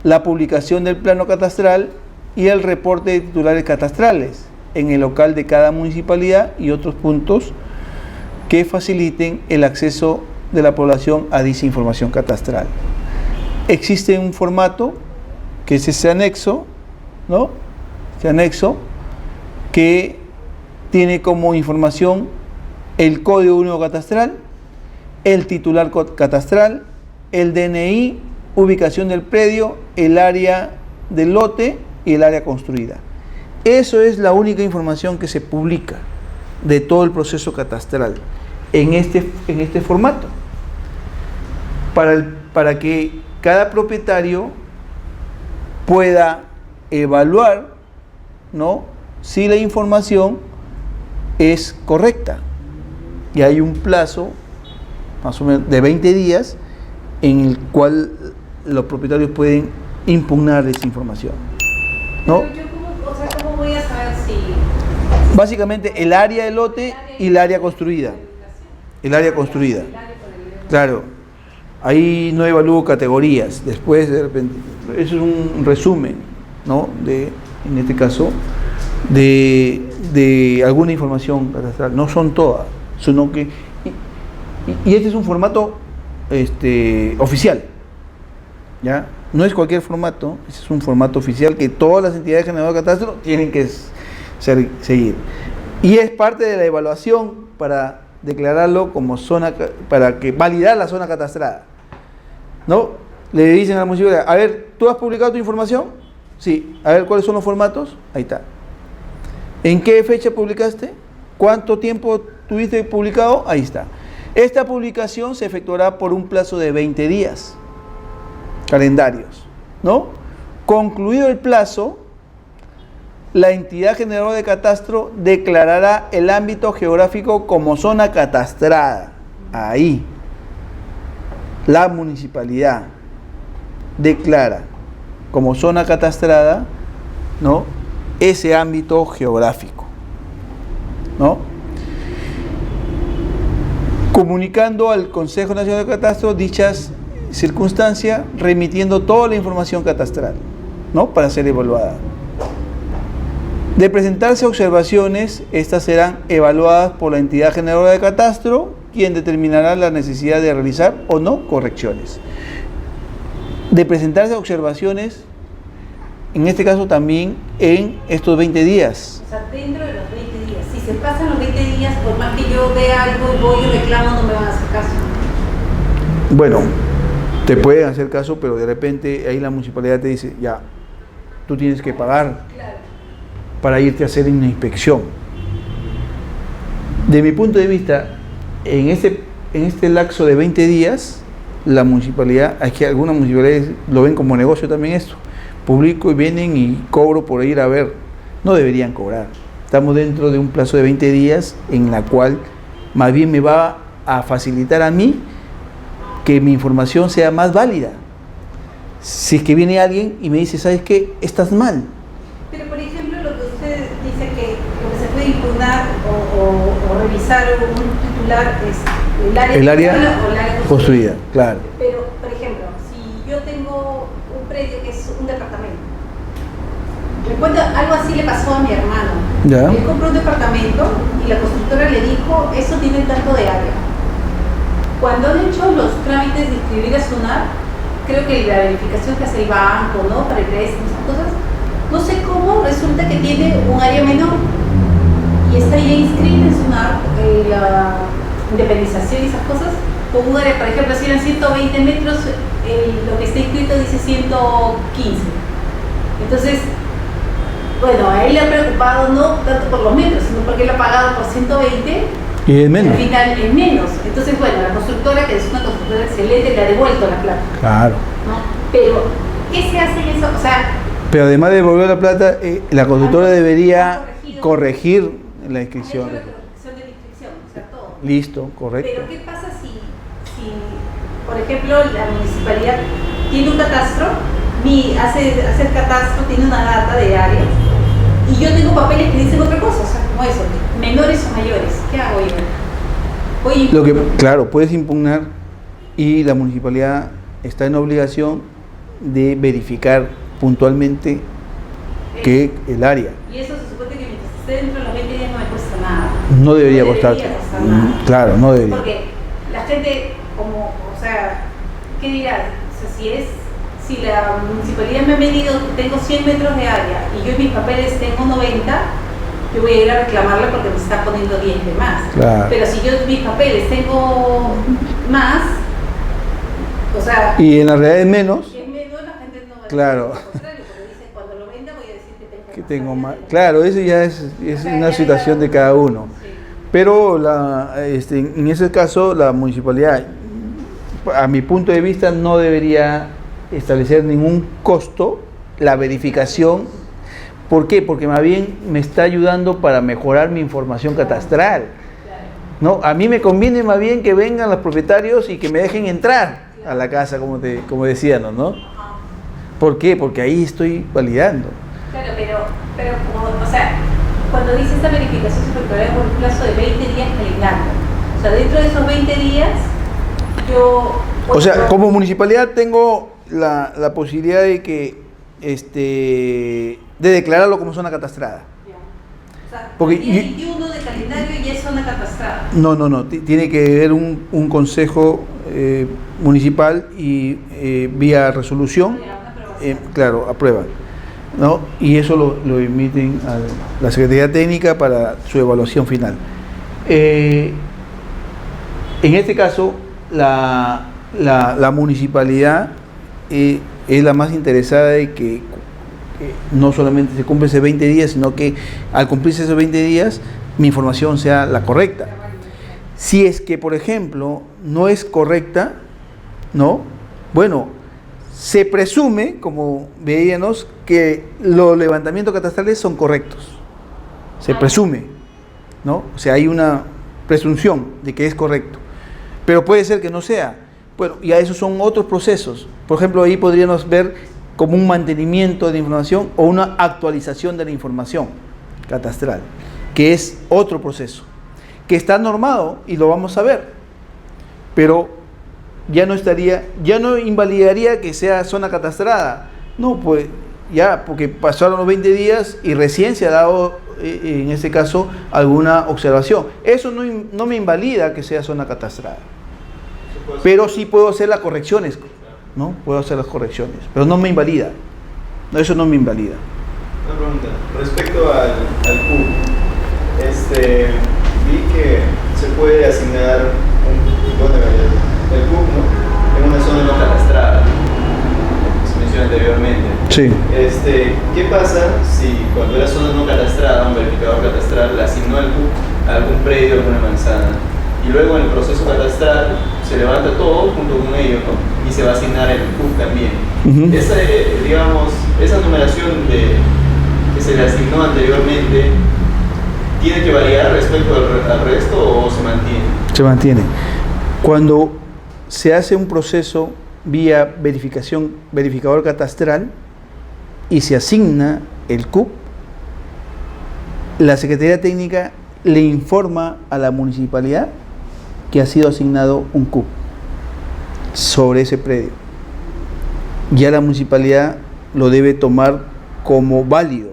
la publicación del plano catastral y el reporte de titulares catastrales en el local de cada municipalidad y otros puntos que faciliten el acceso de la población a dicha información catastral. Existe un formato que es ese anexo, ¿no? Este anexo que tiene como información el código único catastral, el titular catastral, el DNI, ubicación del predio, el área del lote y el área construida. Eso es la única información que se publica de todo el proceso catastral en este formato, para que cada propietario pueda evaluar, ¿no?, si la información es correcta. Y hay un plazo más o menos de 20 días en el cual los propietarios pueden impugnar esa información, ¿no? Pero yo ¿cómo voy a saber si...? Básicamente el área del lote y el área construida. El área construida. Claro. Ahí no evalúo categorías. Después, de repente, eso es un resumen, ¿no?, en este caso, de alguna información catastral. No son todas, sino que... Y este es un formato oficial, ¿ya? No es cualquier formato, este es un formato oficial que todas las entidades generadoras de catastro tienen que seguir. Y es parte de la evaluación para declararlo como zona, para que validar la zona catastrada, ¿no? Le dicen a la municipalidad, a ver, ¿tú has publicado tu información? Sí. A ver, ¿cuáles son los formatos? Ahí está. ¿En qué fecha publicaste? ¿Cuánto tiempo tuviste publicado? Ahí está. Esta publicación se efectuará por un plazo de 20 días calendarios, ¿no? Concluido el plazo, la entidad generadora de catastro declarará el ámbito geográfico como zona catastrada. Ahí, la municipalidad declara como zona catastrada, ¿no?, ese ámbito geográfico, ¿no?, comunicando al Consejo Nacional de Catastro dichas circunstancias, remitiendo toda la información catastral, ¿no?, para ser evaluada. De presentarse observaciones, estas serán evaluadas por la entidad generadora de catastro, quien determinará la necesidad de realizar o no correcciones. De presentarse observaciones, en este caso también en estos 20 días. O sea, dentro de los 20 días. Si se pasan los 20 días, por más que yo vea algo y voy y reclamo, no me van a hacer caso. Bueno, te pueden hacer caso, pero de repente ahí la municipalidad te dice, ya, tú tienes que pagar, claro, para irte a hacer una inspección. De mi punto de vista, en este lapso de 20 días, la municipalidad, es que algunas municipalidades lo ven como negocio también esto, publico y vienen y cobro por ir a ver. No deberían cobrar. Estamos dentro de un plazo de 20 días en la cual más bien me va a facilitar a mí que mi información sea más válida. Si es que viene alguien y me dice, ¿sabes qué? Estás mal. Pero por ejemplo, lo que usted dice que lo que se puede impugnar o revisar un titular es el área o el área construida. Claro. Pero, por ejemplo, si yo tengo un predio que es un departamento, recuerdo algo así le pasó a mi hermano. ¿Ya? Él compró un departamento y la constructora le dijo, eso tiene tanto de área. Cuando han hecho los trámites de inscribir a SUNAT, creo que la verificación que hace el banco, ¿no?, para el crédito, esas cosas, no sé cómo resulta que tiene un área menor y está ya inscrita en SUNAT, la independización y esas cosas, con un área, por ejemplo, si eran 120 metros, lo que está inscrito dice 115. Entonces, bueno, a él le ha preocupado no tanto por los metros, sino porque él ha pagado por 120 y es menos. Al final es menos. Entonces, bueno, la constructora, que es una constructora excelente, le ha devuelto la plata. Claro. ¿No? Pero, ¿qué se hace en eso? O sea, pero además de devolver la plata, la constructora debería corregir la inscripción. La corrección de la inscripción, o sea, todo. Listo, correcto. Pero, ¿qué pasa si, por ejemplo, la municipalidad tiene un catastro, hace el catastro, tiene una data de áreas, y yo tengo papeles que dicen otra cosa, o sea, como eso, menores o mayores, ¿qué hago yo? Oye, Lo que, claro, puedes impugnar y la municipalidad está en obligación de verificar puntualmente que el área y eso se supone que mientras esté dentro de los 20 días no me cuesta nada. no debería No costar. debería costar nada. Claro, no debería. Porque la gente, como, o sea, ¿qué dirás? O sea, si la municipalidad me ha medido que tengo 100 metros de área y yo en mis papeles tengo 90, yo voy a ir a reclamarla porque me está poniendo 10 de más. Claro. Pero si yo en mis papeles tengo más, o sea, Y en la realidad es menos, si es menos, la gente no va a claro. decir lo contrario, porque dice, cuando lo venda voy a decir que tengo área. más. Claro, eso ya es O sea, una ya situación de cada uno. Sí. Pero en ese caso la municipalidad, a mi punto de vista, no debería establecer ningún costo la verificación. ¿Por qué? Porque más bien me está ayudando para mejorar mi información catastral. ¿No? A mí me conviene más bien que vengan los propietarios y que me dejen entrar a la casa, como decíamos, ¿no? Ajá. ¿Por qué? Porque ahí estoy validando. Claro, pero como, o sea, cuando dice esta verificación se efectuará por un plazo de 20 días calendario. O sea, dentro de esos 20 días, yo... O sea, como municipalidad tengo la posibilidad de que de declararlo como zona catastrada. O sea, Porque el día 21 de calendario ya es zona catastrada. No, tiene que haber un consejo municipal y vía resolución, Ya, una aprobación. claro, aprueban, ¿no? Y eso lo emiten a la Secretaría Técnica para su evaluación final. En este caso, la municipalidad es la más interesada de que no solamente se cumple ese 20 días, sino que al cumplirse esos 20 días, mi información sea la correcta. Si es que, por ejemplo, no es correcta, ¿no? Bueno, se presume, como veíamos, que los levantamientos catastrales son correctos. Se presume, ¿no? O sea, hay una presunción de que es correcto. Pero puede ser que no sea. Bueno, ya esos son otros procesos. Por ejemplo, ahí podríamos ver como un mantenimiento de información o una actualización de la información catastral, que es otro proceso, que está normado y lo vamos a ver, pero ya no invalidaría que sea zona catastrada. No, pues ya, porque pasaron los 20 días y recién se ha dado, en este caso, alguna observación. Eso no me invalida que sea zona catastrada, pero sí puedo hacer las correcciones, ¿no? Puedo hacer las correcciones, pero no me invalida. No, eso no me invalida. Una pregunta. Respecto al CUP, vi que se puede asignar el CUP, ¿no? En una zona no catastrada, como se mencionó anteriormente. Sí. ¿Qué pasa si cuando era zona no catastrada, un verificador catastral le asignó al CUP a algún predio, alguna manzana, y luego en el proceso catastral se levanta todo junto con ello, ¿no? Y se va a asignar el CUP también. Esa numeración que se le asignó anteriormente, ¿tiene que variar respecto al resto o se mantiene? Se mantiene. Cuando se hace un proceso vía verificador catastral y se asigna el CUP, la Secretaría Técnica le informa a la municipalidad que ha sido asignado un CUP sobre ese predio. Ya la municipalidad lo debe tomar como válido.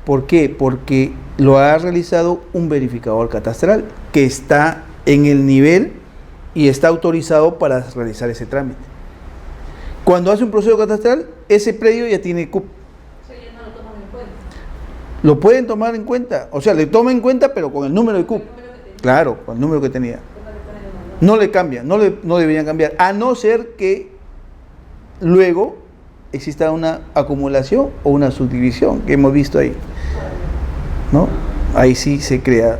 ¿Por qué? Porque lo ha realizado un verificador catastral que está en el nivel y está autorizado para realizar ese trámite. Cuando hace un proceso catastral, ese predio ya tiene CUP. Eso ya no lo toman en cuenta. Lo pueden tomar en cuenta, o sea, le toman en cuenta, pero con el número de CUP. Claro, con el número que tenía. No le cambian, no deberían cambiar, a no ser que luego exista una acumulación o una subdivisión que hemos visto ahí, ¿no? Ahí sí se crea,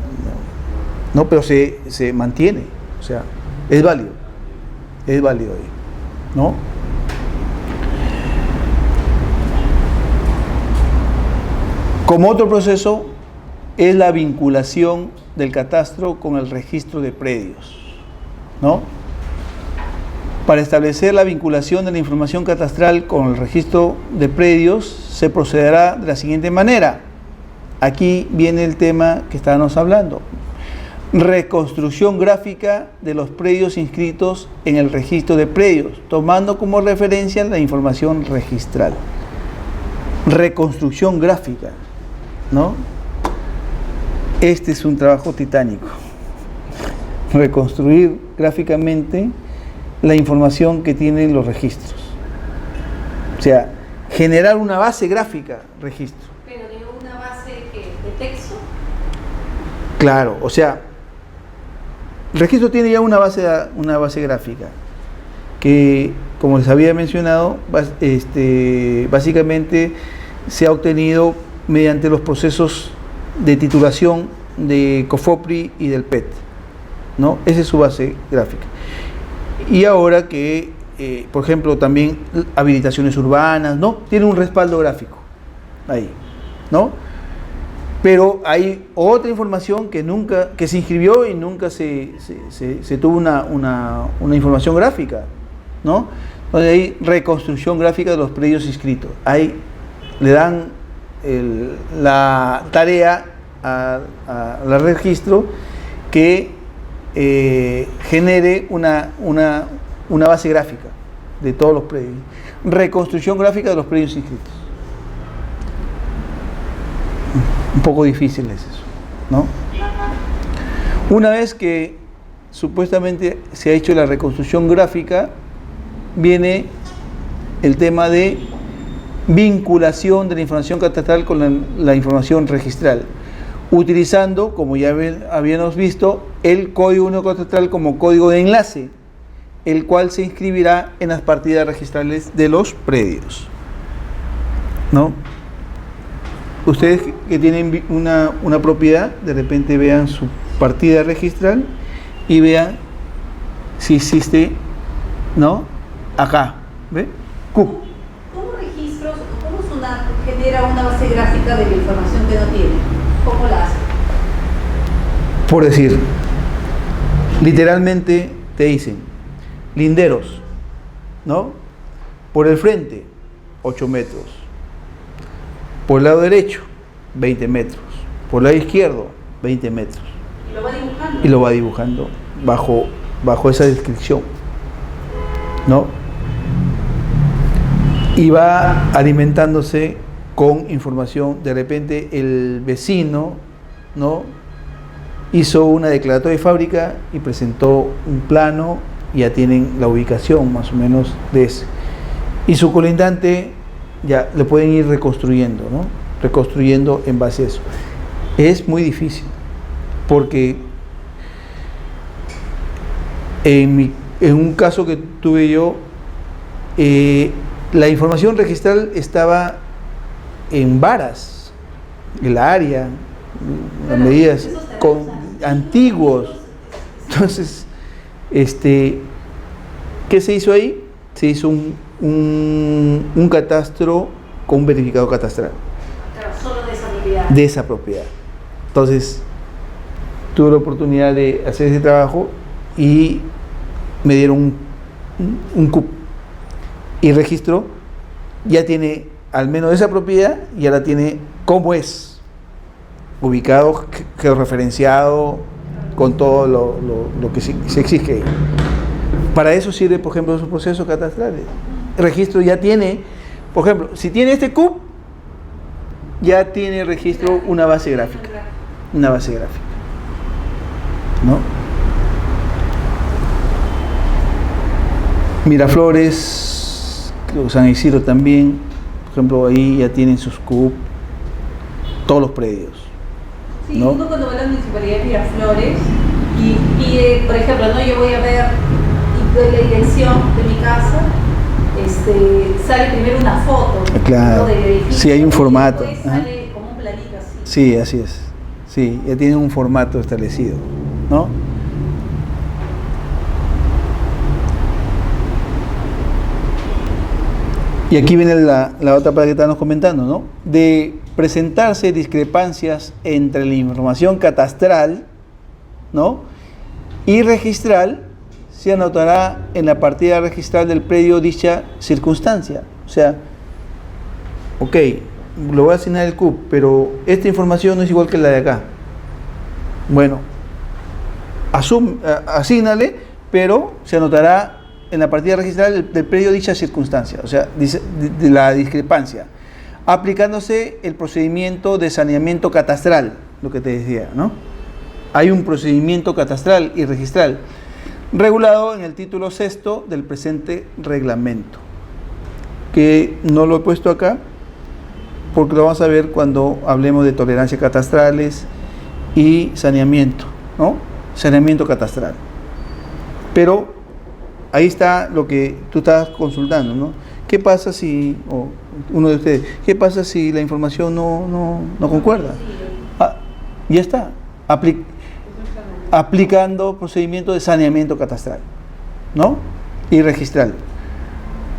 ¿no? Pero se mantiene, o sea, es válido ahí, ¿no? Como otro proceso es la vinculación del catastro con el registro de predios, ¿no? Para establecer la vinculación de la información catastral con el registro de predios, se procederá de la siguiente manera. Aquí viene el tema que estábamos hablando. Reconstrucción gráfica de los predios inscritos en el registro de predios, tomando como referencia la información registral. Reconstrucción gráfica, ¿no? Este es un trabajo titánico. Reconstruir gráficamente la información que tienen los registros. O sea, generar una base gráfica, registro. Pero de una base de texto. Claro, o sea, el registro tiene ya una base gráfica que, como les había mencionado, básicamente se ha obtenido mediante los procesos de titulación de COFOPRI y del PET, ¿no? Esa es su base gráfica. Y ahora que, por ejemplo, también habilitaciones urbanas, ¿no? Tiene un respaldo gráfico ahí, ¿no? Pero hay otra información que se inscribió y nunca se tuvo una información gráfica, ¿no? Donde hay reconstrucción gráfica de los predios inscritos. Ahí le dan la tarea al registro que genere una base gráfica de todos los predios. Reconstrucción gráfica de los predios inscritos. Un poco difícil es eso, ¿no? Una vez que supuestamente se ha hecho la reconstrucción gráfica, viene el tema de vinculación de la información catastral con la información registral, utilizando, como ya habíamos visto, el código único catastral como código de enlace, el cual se inscribirá en las partidas registrales de los predios, ¿no? Ustedes que tienen una propiedad, de repente vean su partida registral y vean si existe, ¿no? Acá, ¿ve? Q. ¿Cómo registros, cómo SUNAT genera una base gráfica de la información que no tiene? ¿Cómo la hace? Por decir, literalmente te dicen, linderos, ¿no? Por el frente, 8 metros. Por el lado derecho, 20 metros. Por el lado izquierdo, 20 metros. ¿Y lo va dibujando? Y lo va dibujando bajo esa descripción, ¿no? Y va alimentándose con información. De repente el vecino, ¿no? Hizo una declaratoria de fábrica y presentó un plano y ya tienen la ubicación más o menos de ese. Y su colindante ya le pueden ir reconstruyendo, ¿no? Reconstruyendo en base a eso. Es muy difícil, porque en un caso que tuve yo, la información registral estaba en varas, el área, las medidas antiguos. Entonces, ¿qué se hizo ahí? Se hizo un catastro con un verificador catastral. Claro, solo de esa propiedad. De esa propiedad. Entonces, tuve la oportunidad de hacer ese trabajo y me dieron un CUP. Y registro, ya tiene, al menos esa propiedad, ya la tiene como es. Ubicado, georreferenciado, con todo lo que se exige ahí. Para eso sirve, por ejemplo, esos procesos catastrales. El registro ya tiene, por ejemplo, si tiene este CUP, ya tiene el registro una base gráfica. Una base gráfica, ¿no? Miraflores, San Isidro también, por ejemplo, ahí ya tienen sus CUP, todos los predios. Sí, ¿no? uno cuando va a la municipalidad de Miraflores y pide, por ejemplo, ¿no? Yo voy a ver la dirección de mi casa, sale primero una foto, claro, ¿no? Del edificio, sí, hay un formato. Y después sale como un planito así. Sí, así es. Sí, ya tiene un formato establecido, ¿no? Y aquí viene la otra parte que estábamos comentando, ¿no? De presentarse discrepancias entre la información catastral, ¿no? Y registral, se anotará en la partida registral del predio dicha circunstancia. O sea, ok, lo voy a asignar el CUP, pero esta información no es igual que la de acá. Bueno, asígnale, pero se anotará en la partida registral del predio dicha circunstancia, o sea, de la discrepancia, aplicándose el procedimiento de saneamiento catastral, lo que te decía, ¿no? Hay un procedimiento catastral y registral regulado en el título 6º del presente reglamento, que no lo he puesto acá porque lo vamos a ver cuando hablemos de tolerancias catastrales y saneamiento, ¿no? Saneamiento catastral. Pero ahí está lo que tú estás consultando, ¿no? ¿Qué pasa si, o uno de ustedes, qué pasa si la información no concuerda? Ya está, aplicando procedimiento de saneamiento catastral, ¿no? Y registral.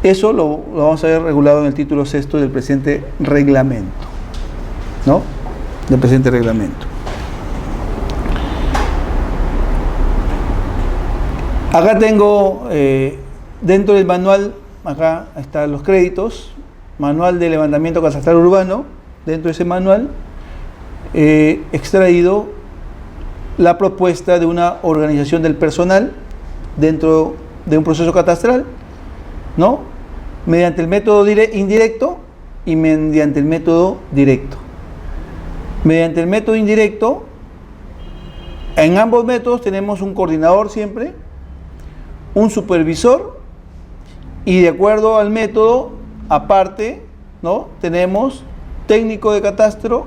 Eso lo vamos a ver regulado en el título 6º del presente reglamento, ¿no? Del presente reglamento. Acá tengo, dentro del manual, acá están los créditos, manual de levantamiento catastral urbano. Dentro de ese manual he extraído la propuesta de una organización del personal dentro de un proceso catastral, ¿no? Mediante el método indirecto y mediante el método directo. Mediante el método indirecto, en ambos métodos tenemos un coordinador siempre, un supervisor, y de acuerdo al método, aparte, ¿no? Tenemos técnico de catastro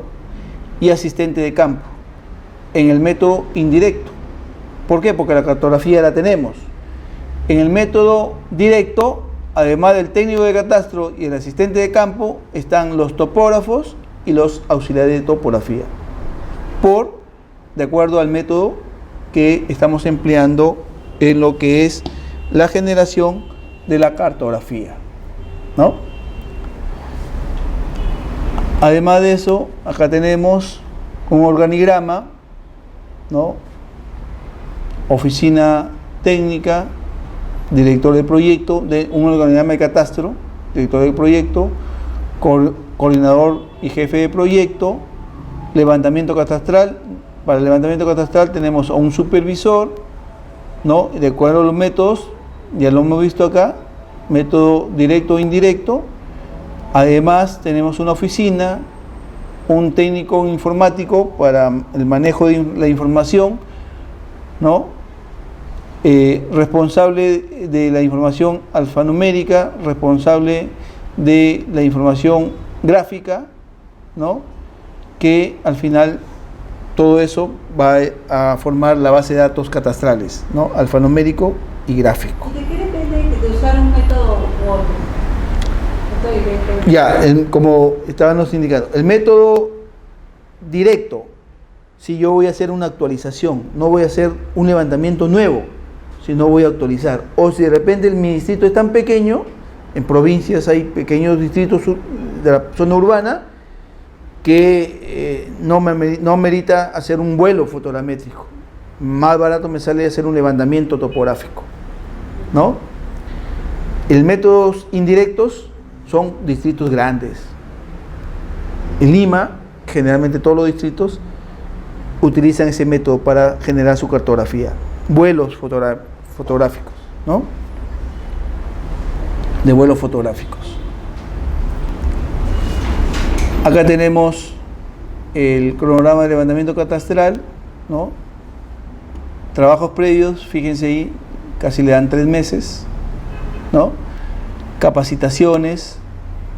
y asistente de campo. En el método indirecto. ¿Por qué? Porque la cartografía la tenemos. En el método directo, además del técnico de catastro y el asistente de campo, están los topógrafos y los auxiliares de topografía. De acuerdo al método que estamos empleando en lo que es la generación de la cartografía, ¿no? Además de eso, acá tenemos un organigrama, ¿no? Oficina técnica, director de proyecto, de un organigrama de catastro, director de proyecto, coordinador y jefe de proyecto, levantamiento catastral. Para el levantamiento catastral tenemos a un supervisor, ¿no? De acuerdo a los métodos, ya lo hemos visto acá, método directo e indirecto. Además tenemos una oficina, un técnico informático para el manejo de la información, ¿no? Responsable de la información alfanumérica, responsable de la información gráfica, ¿no? Que al final todo eso va a formar la base de datos catastrales, ¿no? Alfanumérico y gráfico. ¿Y de qué depende de usar un método u otro? Ya, como estábamos indicando, el método directo, si yo voy a hacer una actualización, no voy a hacer un levantamiento nuevo, sino voy a actualizar. O si de repente mi distrito es tan pequeño, en provincias hay pequeños distritos de la zona urbana, que no merita hacer un vuelo fotogramétrico. Más barato me sale hacer un levantamiento topográfico, ¿no? El métodos indirectos son distritos grandes. En Lima, generalmente todos los distritos utilizan ese método para generar su cartografía. Vuelos fotográficos, ¿no? De vuelos fotográficos. Acá tenemos el cronograma de levantamiento catastral, ¿no? Trabajos previos, fíjense ahí, casi le dan 3 meses, ¿no? Capacitaciones,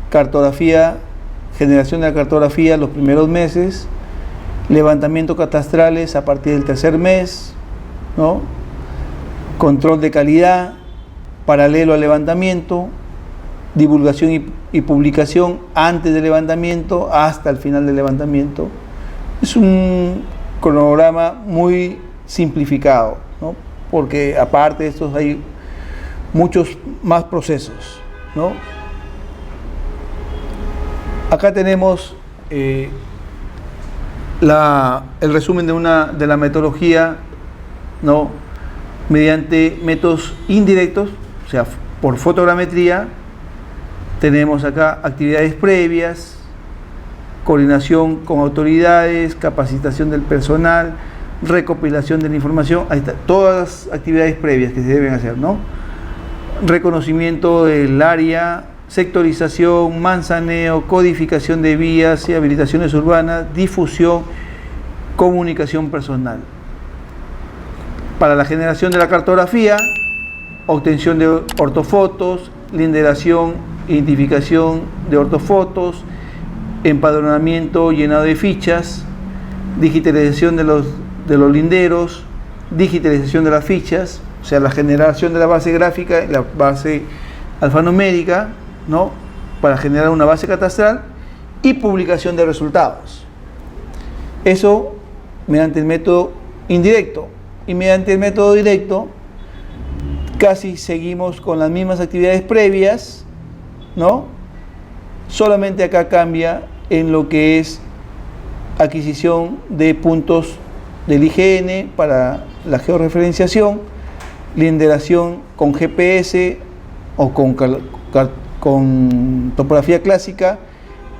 cartografía, generación de la cartografía los primeros meses, levantamiento catastrales a partir del 3er mes, ¿no? Control de calidad, paralelo al levantamiento, divulgación y publicación antes del levantamiento hasta el final del levantamiento. Es un cronograma muy simplificado, ¿no? Porque aparte de estos hay muchos más procesos, ¿no? Acá tenemos el resumen de la metodología, ¿no? mediante métodos indirectos, o sea, por fotogrametría. Tenemos acá actividades previas, coordinación con autoridades, capacitación del personal, recopilación de la información. Ahí está, todas las actividades previas que se deben hacer, ¿no? Reconocimiento del área, sectorización, manzaneo, codificación de vías y habilitaciones urbanas, difusión, comunicación personal. Para la generación de la cartografía, obtención de ortofotos, linderación, identificación de ortofotos, empadronamiento, llenado de fichas, digitalización de los linderos, digitalización de las fichas, o sea, la generación de la base gráfica, la base alfanumérica, ¿no? Para generar una base catastral, y publicación de resultados. Eso mediante el método indirecto. Y mediante el método directo casi seguimos con las mismas actividades previas, ¿no? Solamente acá cambia en lo que es adquisición de puntos del IGN para la georreferenciación, linderación con GPS o con topografía clásica,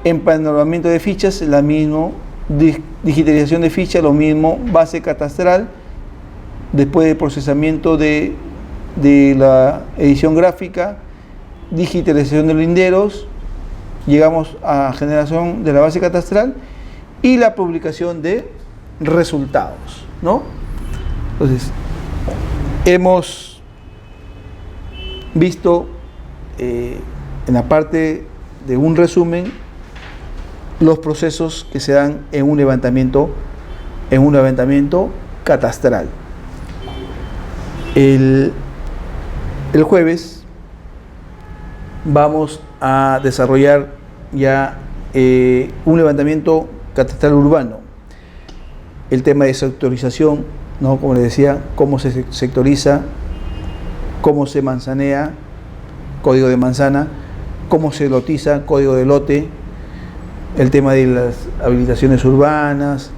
empadronamiento de fichas, la misma, digitalización de fichas, lo mismo, base catastral, después de procesamiento de la edición gráfica, digitalización de linderos, llegamos a generación de la base catastral y la publicación de resultados, ¿no? Entonces, hemos visto en la parte de un resumen los procesos que se dan en un levantamiento catastral. El jueves vamos a desarrollar ya un levantamiento catastral urbano. El tema de sectorización, ¿no? Como les decía, cómo se sectoriza, cómo se manzanea, código de manzana, cómo se lotiza, código de lote, el tema de las habilitaciones urbanas,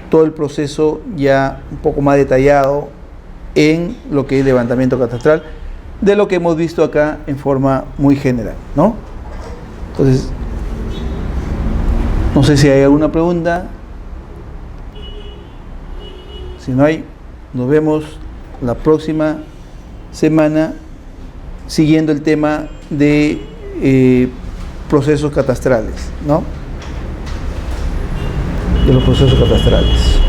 todo el proceso ya un poco más detallado en lo que es levantamiento catastral, de lo que hemos visto acá en forma muy general, ¿no? Entonces, no sé si hay alguna pregunta. Si no hay, nos vemos la próxima semana siguiendo el tema de procesos catastrales, ¿no? De los procesos catastrales.